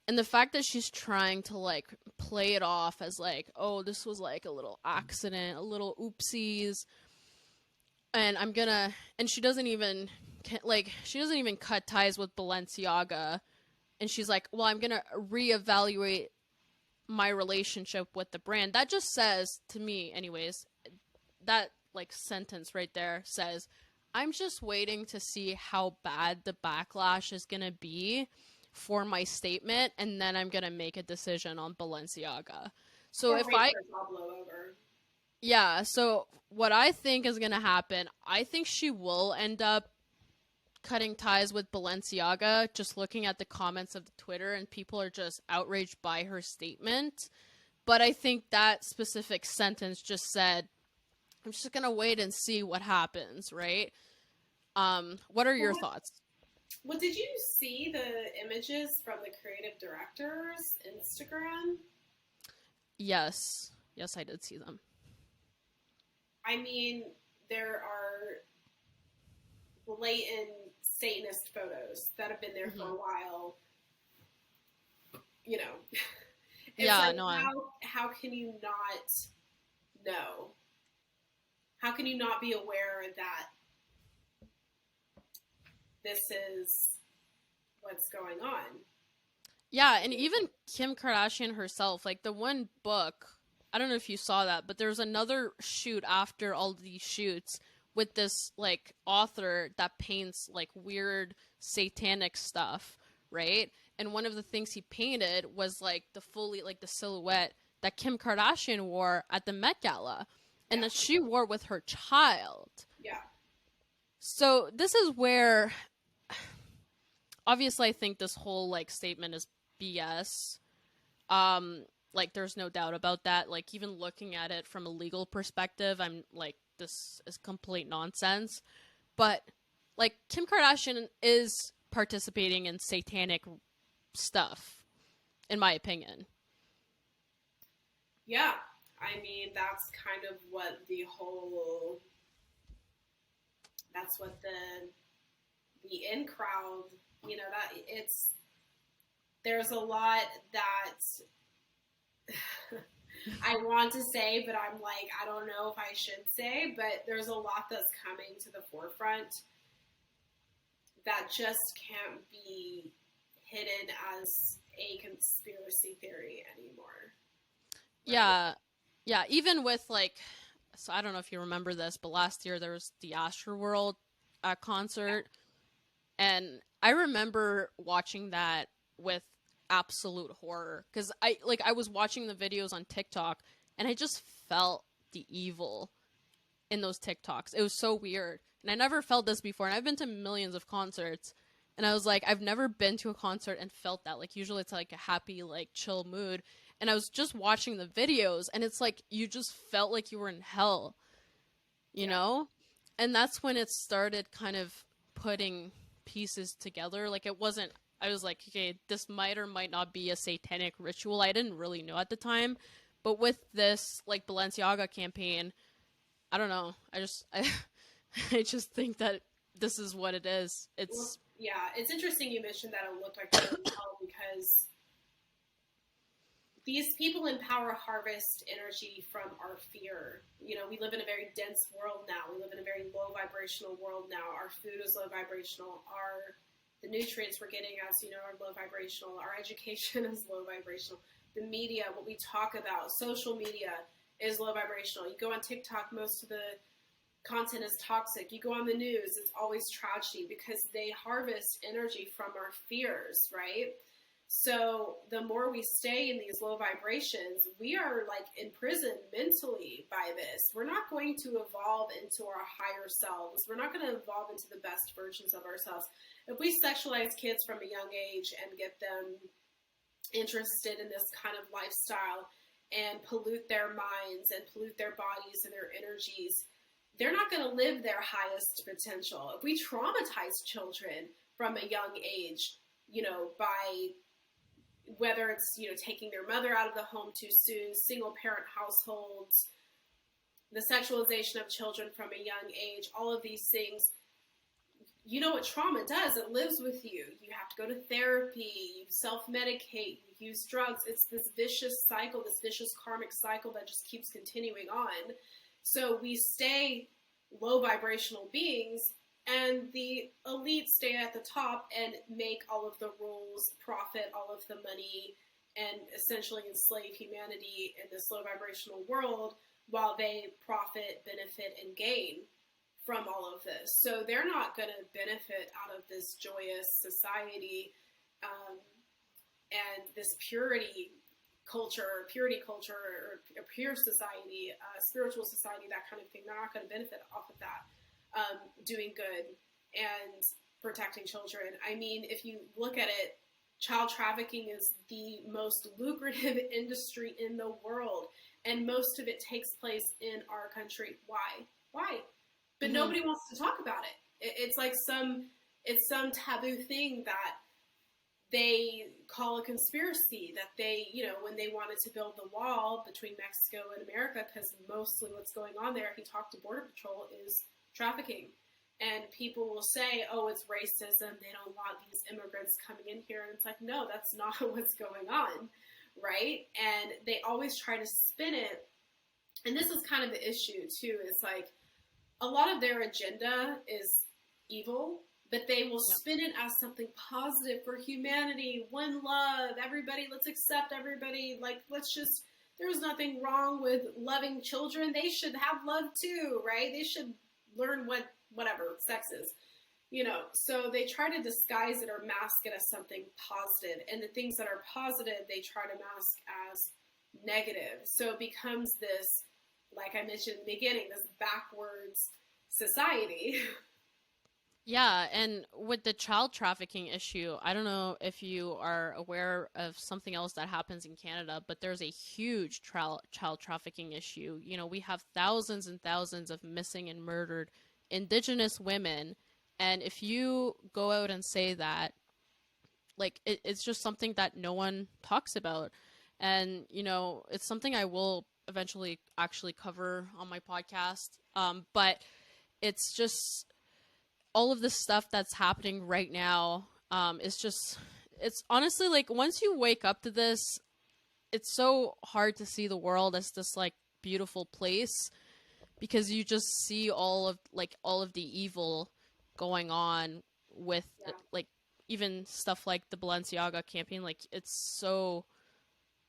And the fact that she's trying to, like, play it off as, like, oh, this was, like, a little accident, a little oopsies, and and she doesn't even cut ties with Balenciaga, and she's like, well, I'm gonna reevaluate my relationship with the brand. That just says, to me anyways, that sentence right there says, I'm just waiting to see how bad the backlash is gonna be for my statement, and then I'm gonna make a decision on Balenciaga. So so what I think is gonna happen, I think she will end up cutting ties with Balenciaga, just looking at the comments of the Twitter, and people are just outraged by her statement. But I think that specific sentence just said, I'm just gonna wait and see what happens, right? What are your thoughts? Well, did you see the images from the creative director's Instagram? Yes, I did see them. I mean, there are blatant Satanist photos that have been there for a while. You know, how can you not know? How can you not be aware that this is what's going on? Yeah, and even Kim Kardashian herself, like the one book, I don't know if you saw that, but there's another shoot after all these shoots with this like author that paints like weird satanic stuff, right? And one of the things he painted was like the silhouette that Kim Kardashian wore at the Met Gala, and that she wore with her child. Yeah. So this is where, obviously, I think this whole like statement is BS. Like, there's no doubt about that. Like, even looking at it from a legal perspective, I'm like, this is complete nonsense. But like, Kim Kardashian is participating in satanic stuff, in my opinion. Yeah. I mean, that's kind of what that's what the in crowd, that there's a lot that I want to say, but I'm like, I don't know if I should say, but there's a lot that's coming to the forefront that just can't be hidden as a conspiracy theory anymore. Right? Yeah, even with so I don't know if you remember this, but last year there was the Astroworld concert, and I remember watching that with absolute horror, because I was watching the videos on TikTok, and I just felt the evil in those TikToks. It was so weird, and I never felt this before, and I've been to millions of concerts, and I was like, I've never been to a concert and felt that. Like, usually it's like a happy, like, chill mood. And I was just watching the videos, and it's like you just felt like you were in hell, you know? And that's when it started kind of putting pieces together. Like, it wasn't, I was like, okay, this might or might not be a satanic ritual. I didn't really know at the time. But with this, like, Balenciaga campaign, I don't know. I just think that this is what it is. It's interesting you mentioned that it looked like hell, because these people in power harvest energy from our fear. We live in a very dense world now. We live in a very low vibrational world now. Our food is low vibrational. The nutrients we're getting, as you know, are low vibrational. Our education is low vibrational. The media, what we talk about, social media is low vibrational. You go on TikTok, most of the content is toxic. You go on the news, it's always tragedy, because they harvest energy from our fears, right? So the more we stay in these low vibrations, we are like imprisoned mentally by this. We're not going to evolve into our higher selves. We're not going to evolve into the best versions of ourselves. If we sexualize kids from a young age and get them interested in this kind of lifestyle and pollute their minds and pollute their bodies and their energies, they're not going to live their highest potential. If we traumatize children from a young age, by whether it's, taking their mother out of the home too soon, single parent households, the sexualization of children from a young age, all of these things, you know what trauma does? It lives with you. You have to go to therapy, you self-medicate, you use drugs. It's this vicious cycle, this vicious karmic cycle that just keeps continuing on. So we stay low vibrational beings, and the elite stay at the top and make all of the rules, profit all of the money, and essentially enslave humanity in this low vibrational world while they profit, benefit, and gain from all of this. So they're not going to benefit out of this joyous society and this purity culture, or pure society, spiritual society, that kind of thing. They're not going to benefit off of that. Doing good and protecting children. I mean, if you look at it, child trafficking is the most lucrative industry in the world, and most of it takes place in our country. Why? But nobody wants to talk about it. It's like some taboo thing that they call a conspiracy, that they, when they wanted to build the wall between Mexico and America, because mostly what's going on there, if you talk to Border Patrol, is trafficking. And people will say, oh, it's racism, they don't want these immigrants coming in here. And it's like, no, that's not what's going on, right? And they always try to spin it. And this is kind of the issue, too. It's like a lot of their agenda is evil, but they will spin it as something positive for humanity, one love, everybody, let's accept everybody. Like, there's nothing wrong with loving children. They should have love, too, right? They should learn whatever sex is, so they try to disguise it or mask it as something positive, and the things that are positive they try to mask as negative. So it becomes this, like I mentioned in the beginning, this backwards society. Yeah, and with the child trafficking issue, I don't know if you are aware of something else that happens in Canada, but there's a huge child trafficking issue. We have thousands and thousands of missing and murdered Indigenous women, and if you go out and say that, like, it's just something that no one talks about. And, it's something I will eventually actually cover on my podcast, but it's just all of this stuff that's happening right now. It's honestly, like, once you wake up to this, it's so hard to see the world as this, like, beautiful place, because you just see all of the evil going on with like, even stuff like the Balenciaga campaign. Like, it's so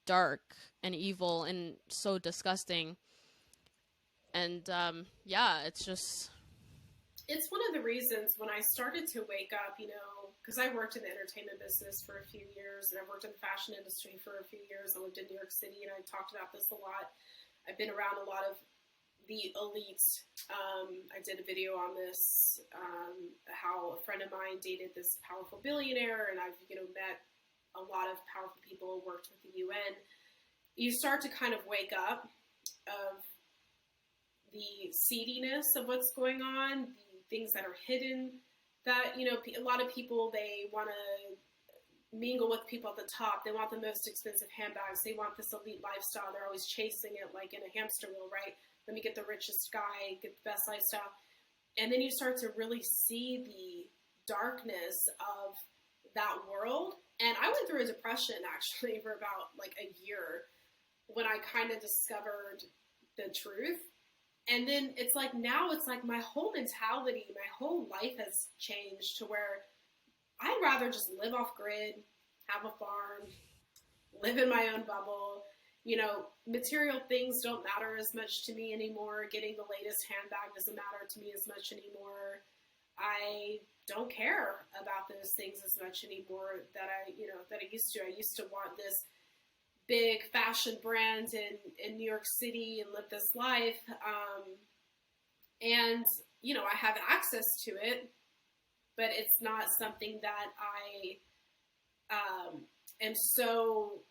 dark and evil and so disgusting. And it's one of the reasons when I started to wake up, because I worked in the entertainment business for a few years, and I've worked in the fashion industry for a few years. I lived in New York City, and I talked about this a lot. I've been around a lot of the elites. I did a video on this, how a friend of mine dated this powerful billionaire, and I've, met a lot of powerful people, worked with the UN. You start to kind of wake up of the seediness of what's going on, the things that are hidden, that, a lot of people, they want to mingle with people at the top. They want the most expensive handbags. They want this elite lifestyle. They're always chasing it like in a hamster wheel, right? Let me get the richest guy, get the best lifestyle. And then you start to really see the darkness of that world. And I went through a depression, actually, for about like a year when I kind of discovered the truth. And then it's like, now it's like my whole mentality, my whole life has changed to where I'd rather just live off grid, have a farm, live in my own bubble. Material things don't matter as much to me anymore. Getting the latest handbag doesn't matter to me as much anymore. I don't care about those things as much anymore that I used to. I used to want this big fashion brand in New York City and live this life. And, I have access to it, but it's not something that I am so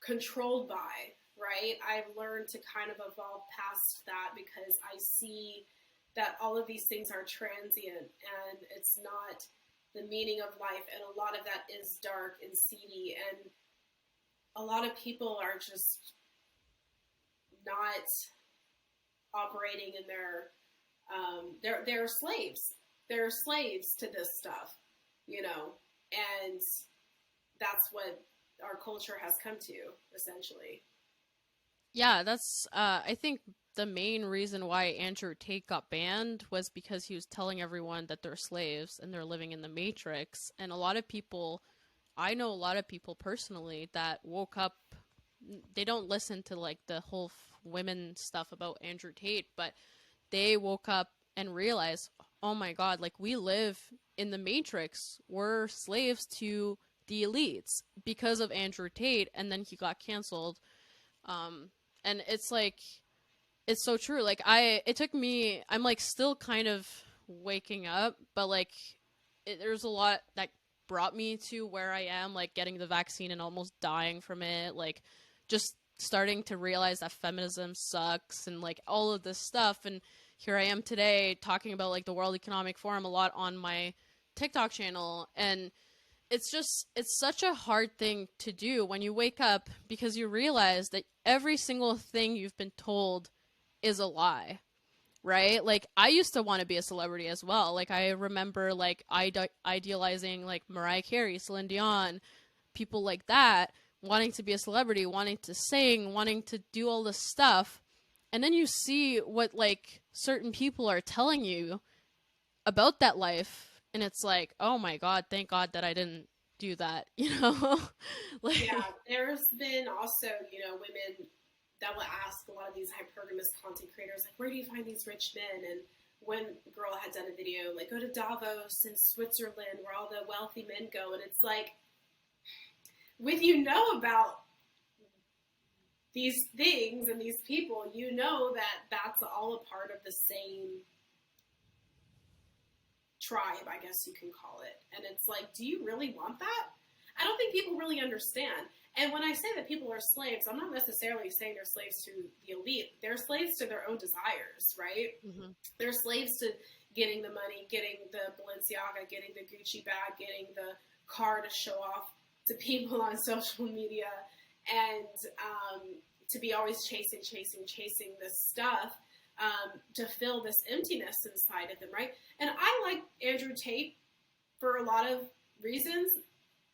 controlled by, right? I've learned to kind of evolve past that because I see that all of these things are transient and it's not the meaning of life. And a lot of that is dark and seedy. And a lot of people are just not operating in they're slaves. They're slaves to this stuff, and that's what our culture has come to, essentially. Yeah, that's I think the main reason why Andrew Tate got banned was because he was telling everyone that they're slaves and they're living in the Matrix. And I know a lot of people personally that woke up, they don't listen to like the whole women stuff about Andrew Tate, but they woke up and realized, oh my God, like we live in the Matrix. We're slaves to the elites because of Andrew Tate, and then he got canceled. And it's like, it's so true. Like it took me, I'm like still kind of waking up, but like there's a lot that brought me to where I am, like getting the vaccine and almost dying from it, like just starting to realize that feminism sucks and like all of this stuff. And here I am today talking about like the World Economic Forum a lot on my TikTok channel. And it's such a hard thing to do when you wake up, because you realize that every single thing you've been told is a lie, right? Like I used to want to be a celebrity as well. Like I remember like idealizing like Mariah Carey, Celine Dion, people like that, wanting to be a celebrity, wanting to sing, wanting to do all this stuff. And then you see what like certain people are telling you about that life, and it's like, oh my God, thank God that I didn't do that, like, Yeah, there's been also, women that will ask a lot of these hypergamous content creators, like, where do you find these rich men? And one girl had done a video, like, go to Davos in Switzerland where all the wealthy men go. And it's like, when you know about these things and these people, that that's all a part of the same tribe, I guess you can call it. And it's like, do you really want that? I don't think people really understand. And when I say that people are slaves, I'm not necessarily saying they're slaves to the elite. They're slaves to their own desires, right? mm-hmm. They're slaves to getting the money, getting the Balenciaga, getting the Gucci bag, getting the car to show off to people on social media, and to be always chasing this stuff to fill this emptiness inside of them, right? And I like Andrew Tate for a lot of reasons,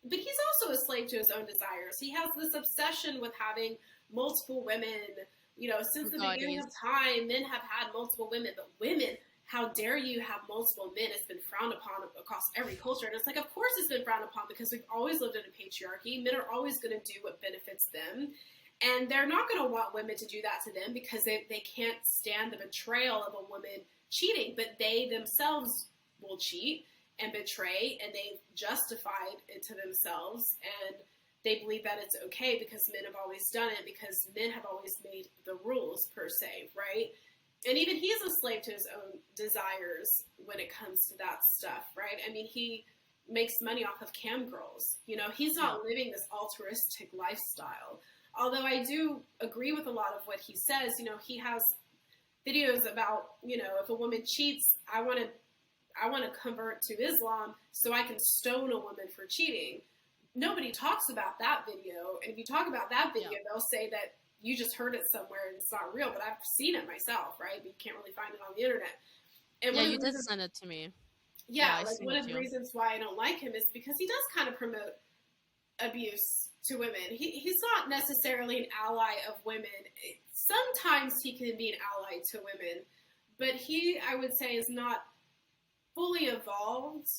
but he's also a slave to his own desires. He has this obsession with having multiple women. Since the beginning of time, men have had multiple women, but women, how dare you have multiple men? It's been frowned upon across every culture. And it's like, of course it's been frowned upon because we've always lived in a patriarchy. Men are always going to do what benefits them. And they're not going to want women to do that to them because they can't stand the betrayal of a woman cheating. But they themselves will cheat and betray, and they've justified it to themselves. And they believe that it's okay because men have always done it, because men have always made the rules, per se, right? And even he's a slave to his own desires when it comes to that stuff, right? I mean, he makes money off of cam girls. He's not living this altruistic lifestyle. Although I do agree with a lot of what he says. He has videos about, if a woman cheats, I want to convert to Islam so I can stone a woman for cheating. Nobody talks about that video. And if you talk about that video, they'll say that you just heard it somewhere and it's not real, but I've seen it myself, right? But you can't really find it on the internet. And you did send it to me. Yeah, like one of the reasons why I don't like him is because he does kind of promote abuse to women. He's not necessarily an ally of women. Sometimes he can be an ally to women, but he, I would say, is not fully evolved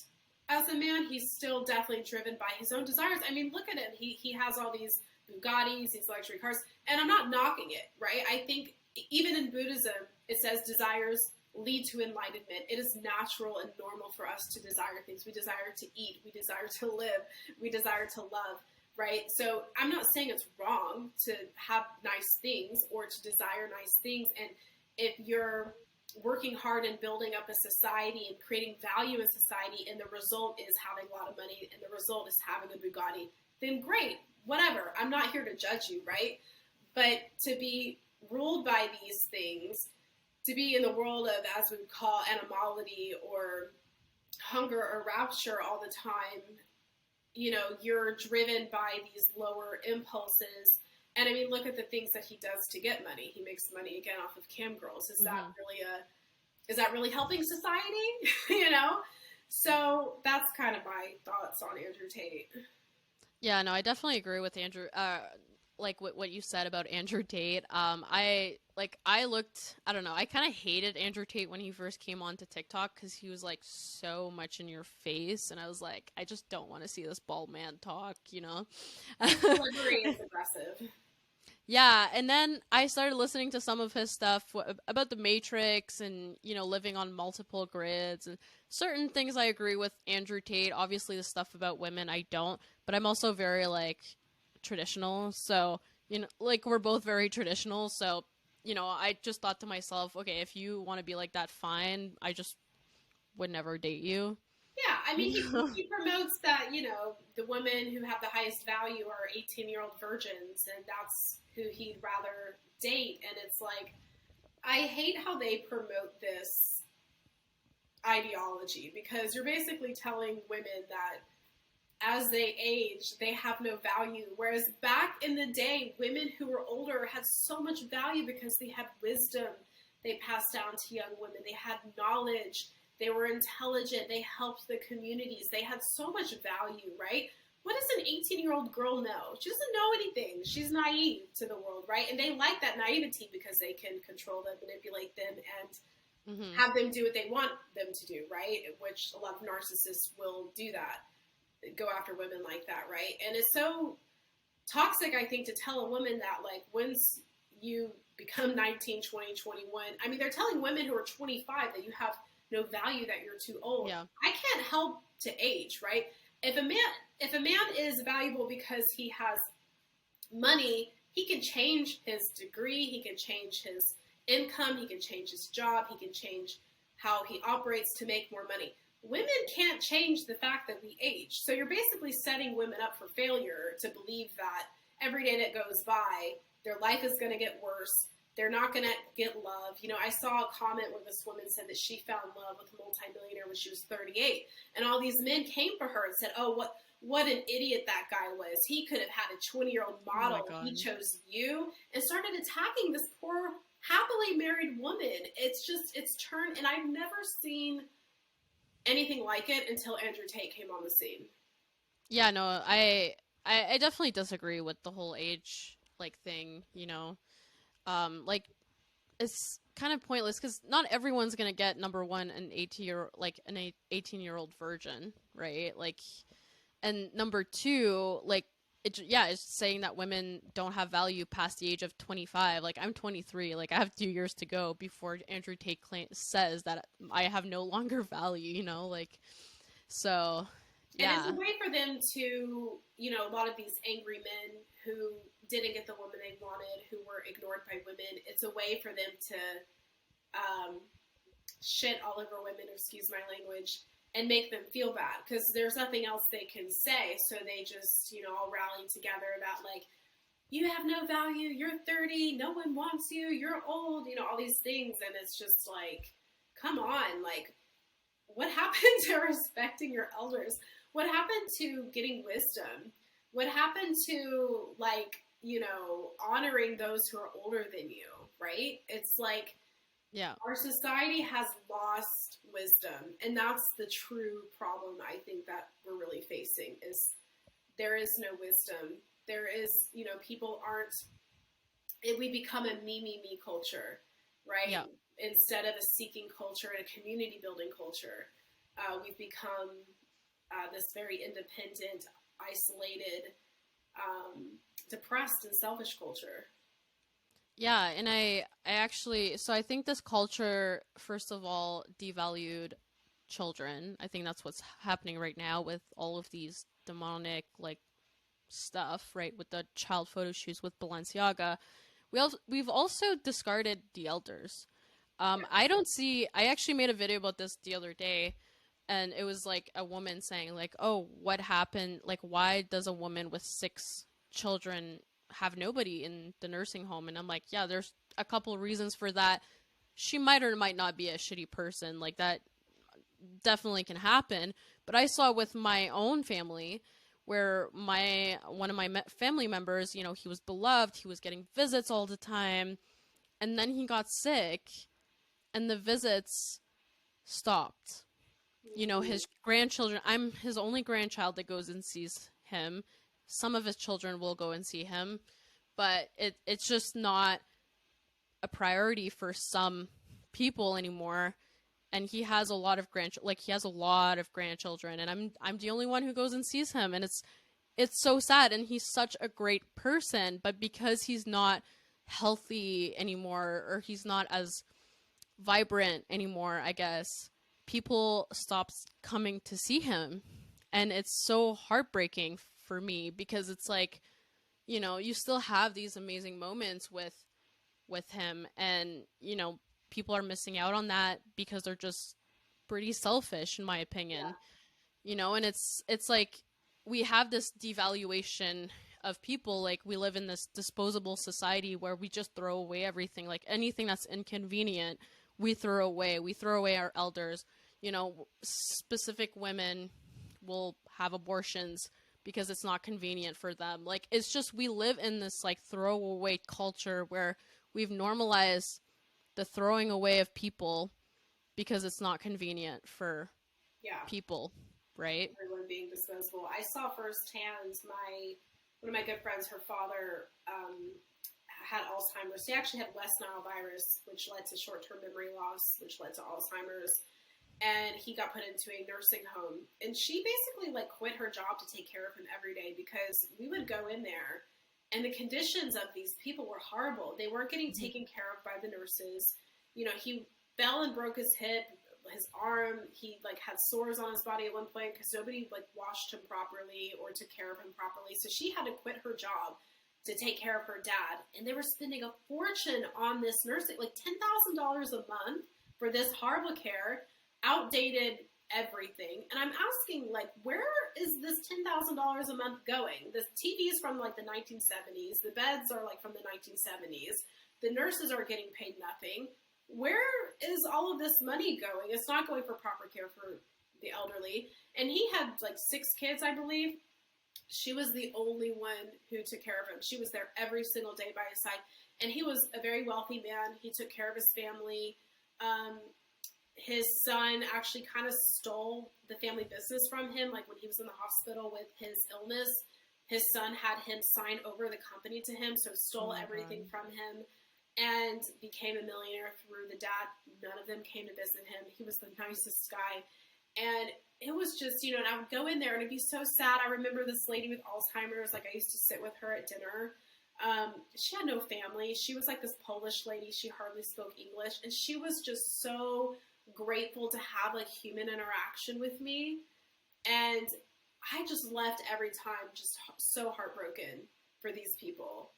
as a man. He's still definitely driven by his own desires. I mean, look at him. He has all these Bugattis, these luxury cars, and I'm not knocking it, right? I think even in Buddhism, it says desires lead to enlightenment. It is natural and normal for us to desire things. We desire to eat. We desire to live. We desire to love, right? So I'm not saying it's wrong to have nice things or to desire nice things. And if you're working hard and building up a society and creating value in society, and the result is having a lot of money, and the result is having a Bugatti, then great, whatever. I'm not here to judge you, right? But to be ruled by these things, to be in the world of, as we would call, animality or hunger or rapture all the time, you know, you're driven by these lower impulses. And I mean, look at the things that he does to get money. He makes money again off of cam girls. Is that really helping society? You know? So that's kind of my thoughts on Andrew Tate. Yeah, no, I definitely agree with Andrew. Like what you said about Andrew Tate. I don't know. I kind of hated Andrew Tate when he first came onto TikTok because he was like so much in your face, and I was like, I just don't want to see this bald man talk, you know. Delivery is aggressive. Yeah, and then I started listening to some of his stuff about the Matrix and, you know, living on multiple grids and certain things I agree with Andrew Tate. Obviously, the stuff about women I don't, but I'm also very, like, traditional. So, you know, like, we're both very traditional. So, you know, I just thought to myself, okay, if you want to be like that, fine. I just would never date you. Yeah, I mean, he promotes that, you know, the women who have the highest value are 18-year-old virgins, and that's who he'd rather date. And it's like, I hate how they promote this ideology, because you're basically telling women that as they age, they have no value. Whereas back in the day, women who were older had so much value because they had wisdom they passed down to young women. They had knowledge. They were intelligent. They helped the communities. They had so much value, right? What does an 18-year-old girl know? She doesn't know anything. She's naive to the world, right? And they like that naivety because they can control them, manipulate them, and have them do what they want them to do, right? Which a lot of narcissists will do that, go after women like that, right? And it's so toxic, I think, to tell a woman that, like, once you become 19, 20, 21, I mean, they're telling women who are 25 that you have no value, that you're too old. Yeah. I can't help to age, right? If a man is valuable because he has money, he can change his degree, he can change his income, he can change his job, he can change how he operates to make more money. Women can't change the fact that we age. So you're basically setting women up for failure to believe that every day that goes by, their life is going to get worse. They're not going to get love. You know, I saw a comment where this woman said that she found love with a multimillionaire when she was 38. And all these men came for her and said, oh, what an idiot that guy was. He could have had a 20-year-old model. Oh, he chose you, and started attacking this poor, happily married woman. It's turned, and I've never seen anything like it until Andrew Tate came on the scene. Yeah, no, I definitely disagree with the whole age, like, thing, you know. Like, it's kind of pointless because not everyone's gonna get, number one, an 18-year-old virgin, right? Like, and number two, like, it's saying that women don't have value past the age of 25. Like, I'm 23. Like, I have 2 years to go before Andrew Tate says that I have no longer value, you know? Like, so, yeah. And it's a way for them to, you know, a lot of these angry men who didn't get the woman they wanted, who were ignored by women, it's a way for them to shit all over women, excuse my language, and make them feel bad, because there's nothing else they can say. So they just, you know, all rally together about, like, you have no value, you're 30, no one wants you, you're old, you know, all these things. And it's just like, come on, like, what happened to respecting your elders? What happened to getting wisdom? What happened to, like, you know, honoring those who are older than you, right? It's like, yeah, our society has lost wisdom, and that's the true problem I think that we're really facing, is there is no wisdom. There is, you know, people aren't, we become a me culture, right? Yeah. Instead of a seeking culture and a community building culture, we've become this very independent, isolated, depressed and selfish culture. Yeah, and I actually, so I think this culture, first of all, devalued children. I think that's what's happening right now with all of these demonic like stuff, right? With the child photo shoots with Balenciaga. We've also discarded the elders. Yeah. I don't see. I actually made a video about this the other day, and it was like a woman saying like, "Oh, what happened? Like, why does a woman with 6 children have nobody in the nursing home?" And I'm like, "Yeah, there's a couple of reasons for that. She might or might not be a shitty person. Like that definitely can happen. But I saw with my own family." Where my one of my family members, you know, he was beloved, he was getting visits all the time, and then he got sick, and the visits stopped. You know, Mm, his grandchildren, I'm his only grandchild that goes and sees him. Some of his children will go and see him, but it's just not a priority for some people anymore. And he has a lot of he has a lot of grandchildren, and I'm the only one who goes and sees him, and it's so sad. And he's such a great person, but because he's not healthy anymore, or he's not as vibrant anymore, I guess, people stopped coming to see him. And it's so heartbreaking for me because it's like, you know, you still have these amazing moments with him, and you know, people are missing out on that because they're just pretty selfish in my opinion. yeah. You know, and it's like we have this devaluation of people. Like we live in this disposable society where we just throw away everything, like anything that's inconvenient we throw away our elders. You know, specific women will have abortions because it's not convenient for them. Like it's just we live in this like throwaway culture where we've normalized the throwing away of people because it's not convenient for Yeah. people, right? Everyone being disposable. I saw firsthand my one of my good friends, her father had Alzheimer's. He actually had West Nile virus, which led to short-term memory loss, which led to Alzheimer's. And he got put into a nursing home. And she basically like quit her job to take care of him every day because we would go in there and the conditions of these people were horrible. They weren't getting taken care of by the nurses. You know, he fell and broke his hip, his arm. He like had sores on his body at one point because nobody like washed him properly or took care of him properly. So she had to quit her job to take care of her dad, and they were spending a fortune on this nursing, like $10,000 a month for this horrible care, outdated everything. And I'm asking, like, where is this $10,000 a month going? The TV is from like the 1970s. The beds are like from the 1970s. The nurses are getting paid nothing. Where is all of this money going? It's not going for proper care for the elderly. And he had like 6 kids, I believe. She was the only one who took care of him. She was there every single day by his side. And he was a very wealthy man. He took care of his family. His son actually kind of stole the family business from him. Like when he was in the hospital with his illness, his son had him sign over the company to him, so Oh stole my everything god. from him and became a millionaire through the dad. None of them came to visit him. He was the nicest guy. And it was just, you know, and I would go in there and it'd be so sad. I remember this lady with Alzheimer's, like I used to sit with her at dinner. She had no family. She was like this Polish lady. She hardly spoke English. And she was just so grateful to have like human interaction with me. And I just left every time just so heartbroken for these people.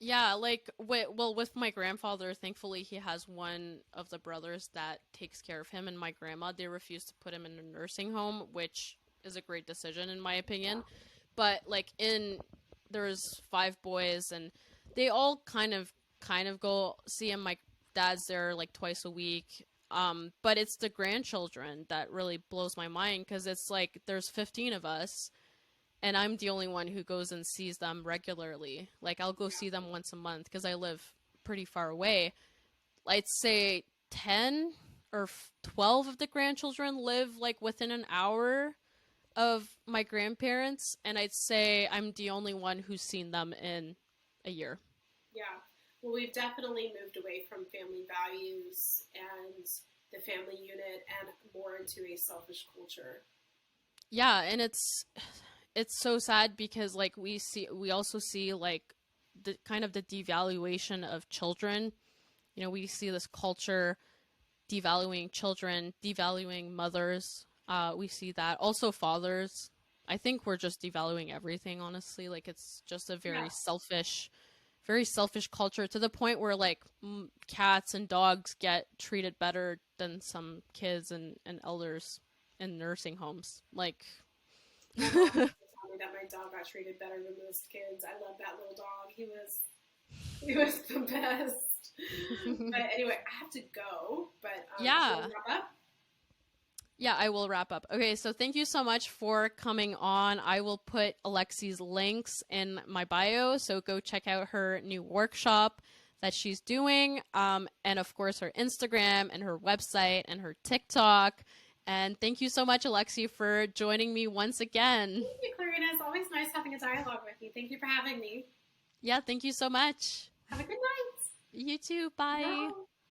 Yeah, like with my grandfather, thankfully he has one of the brothers that takes care of him, and my grandma, they refused to put him in a nursing home, which is a great decision in my opinion. But like in there's 5 boys, and they all kind of go see him. My dad's there like twice a week. But it's the grandchildren that really blows my mind because it's like there's 15 of us, and I'm the only one who goes and sees them regularly. Like I'll go see them once a month because I live pretty far away. I'd say 10 or 12 of the grandchildren live like within an hour of my grandparents, and I'd say I'm the only one who's seen them in a year. Yeah. Well, we've definitely moved away from family values and the family unit and more into a selfish culture. Yeah, and it's so sad because like we also see like the kind of the devaluation of children. You know, we see this culture devaluing children, devaluing mothers. We see that also fathers. I think we're just devaluing everything, honestly. Like, it's just a very selfish culture, to the point where like cats and dogs get treated better than some kids and elders in nursing homes. Like, my mom used to tell me that my dog got treated better than most kids. I love that little dog. He was the best. But anyway, I have to go. But yeah. wrap up? Yeah, I will wrap up. Okay, so thank you so much for coming on. I will put Alexi's links in my bio, so go check out her new workshop that she's doing, and of course her Instagram and her website and her TikTok. And thank you so much, Alexi, for joining me once again. Thank you, Clarina. It's always nice having a dialogue with you. Thank you for having me. Yeah, thank you so much. Have a good night. You too. Bye. No.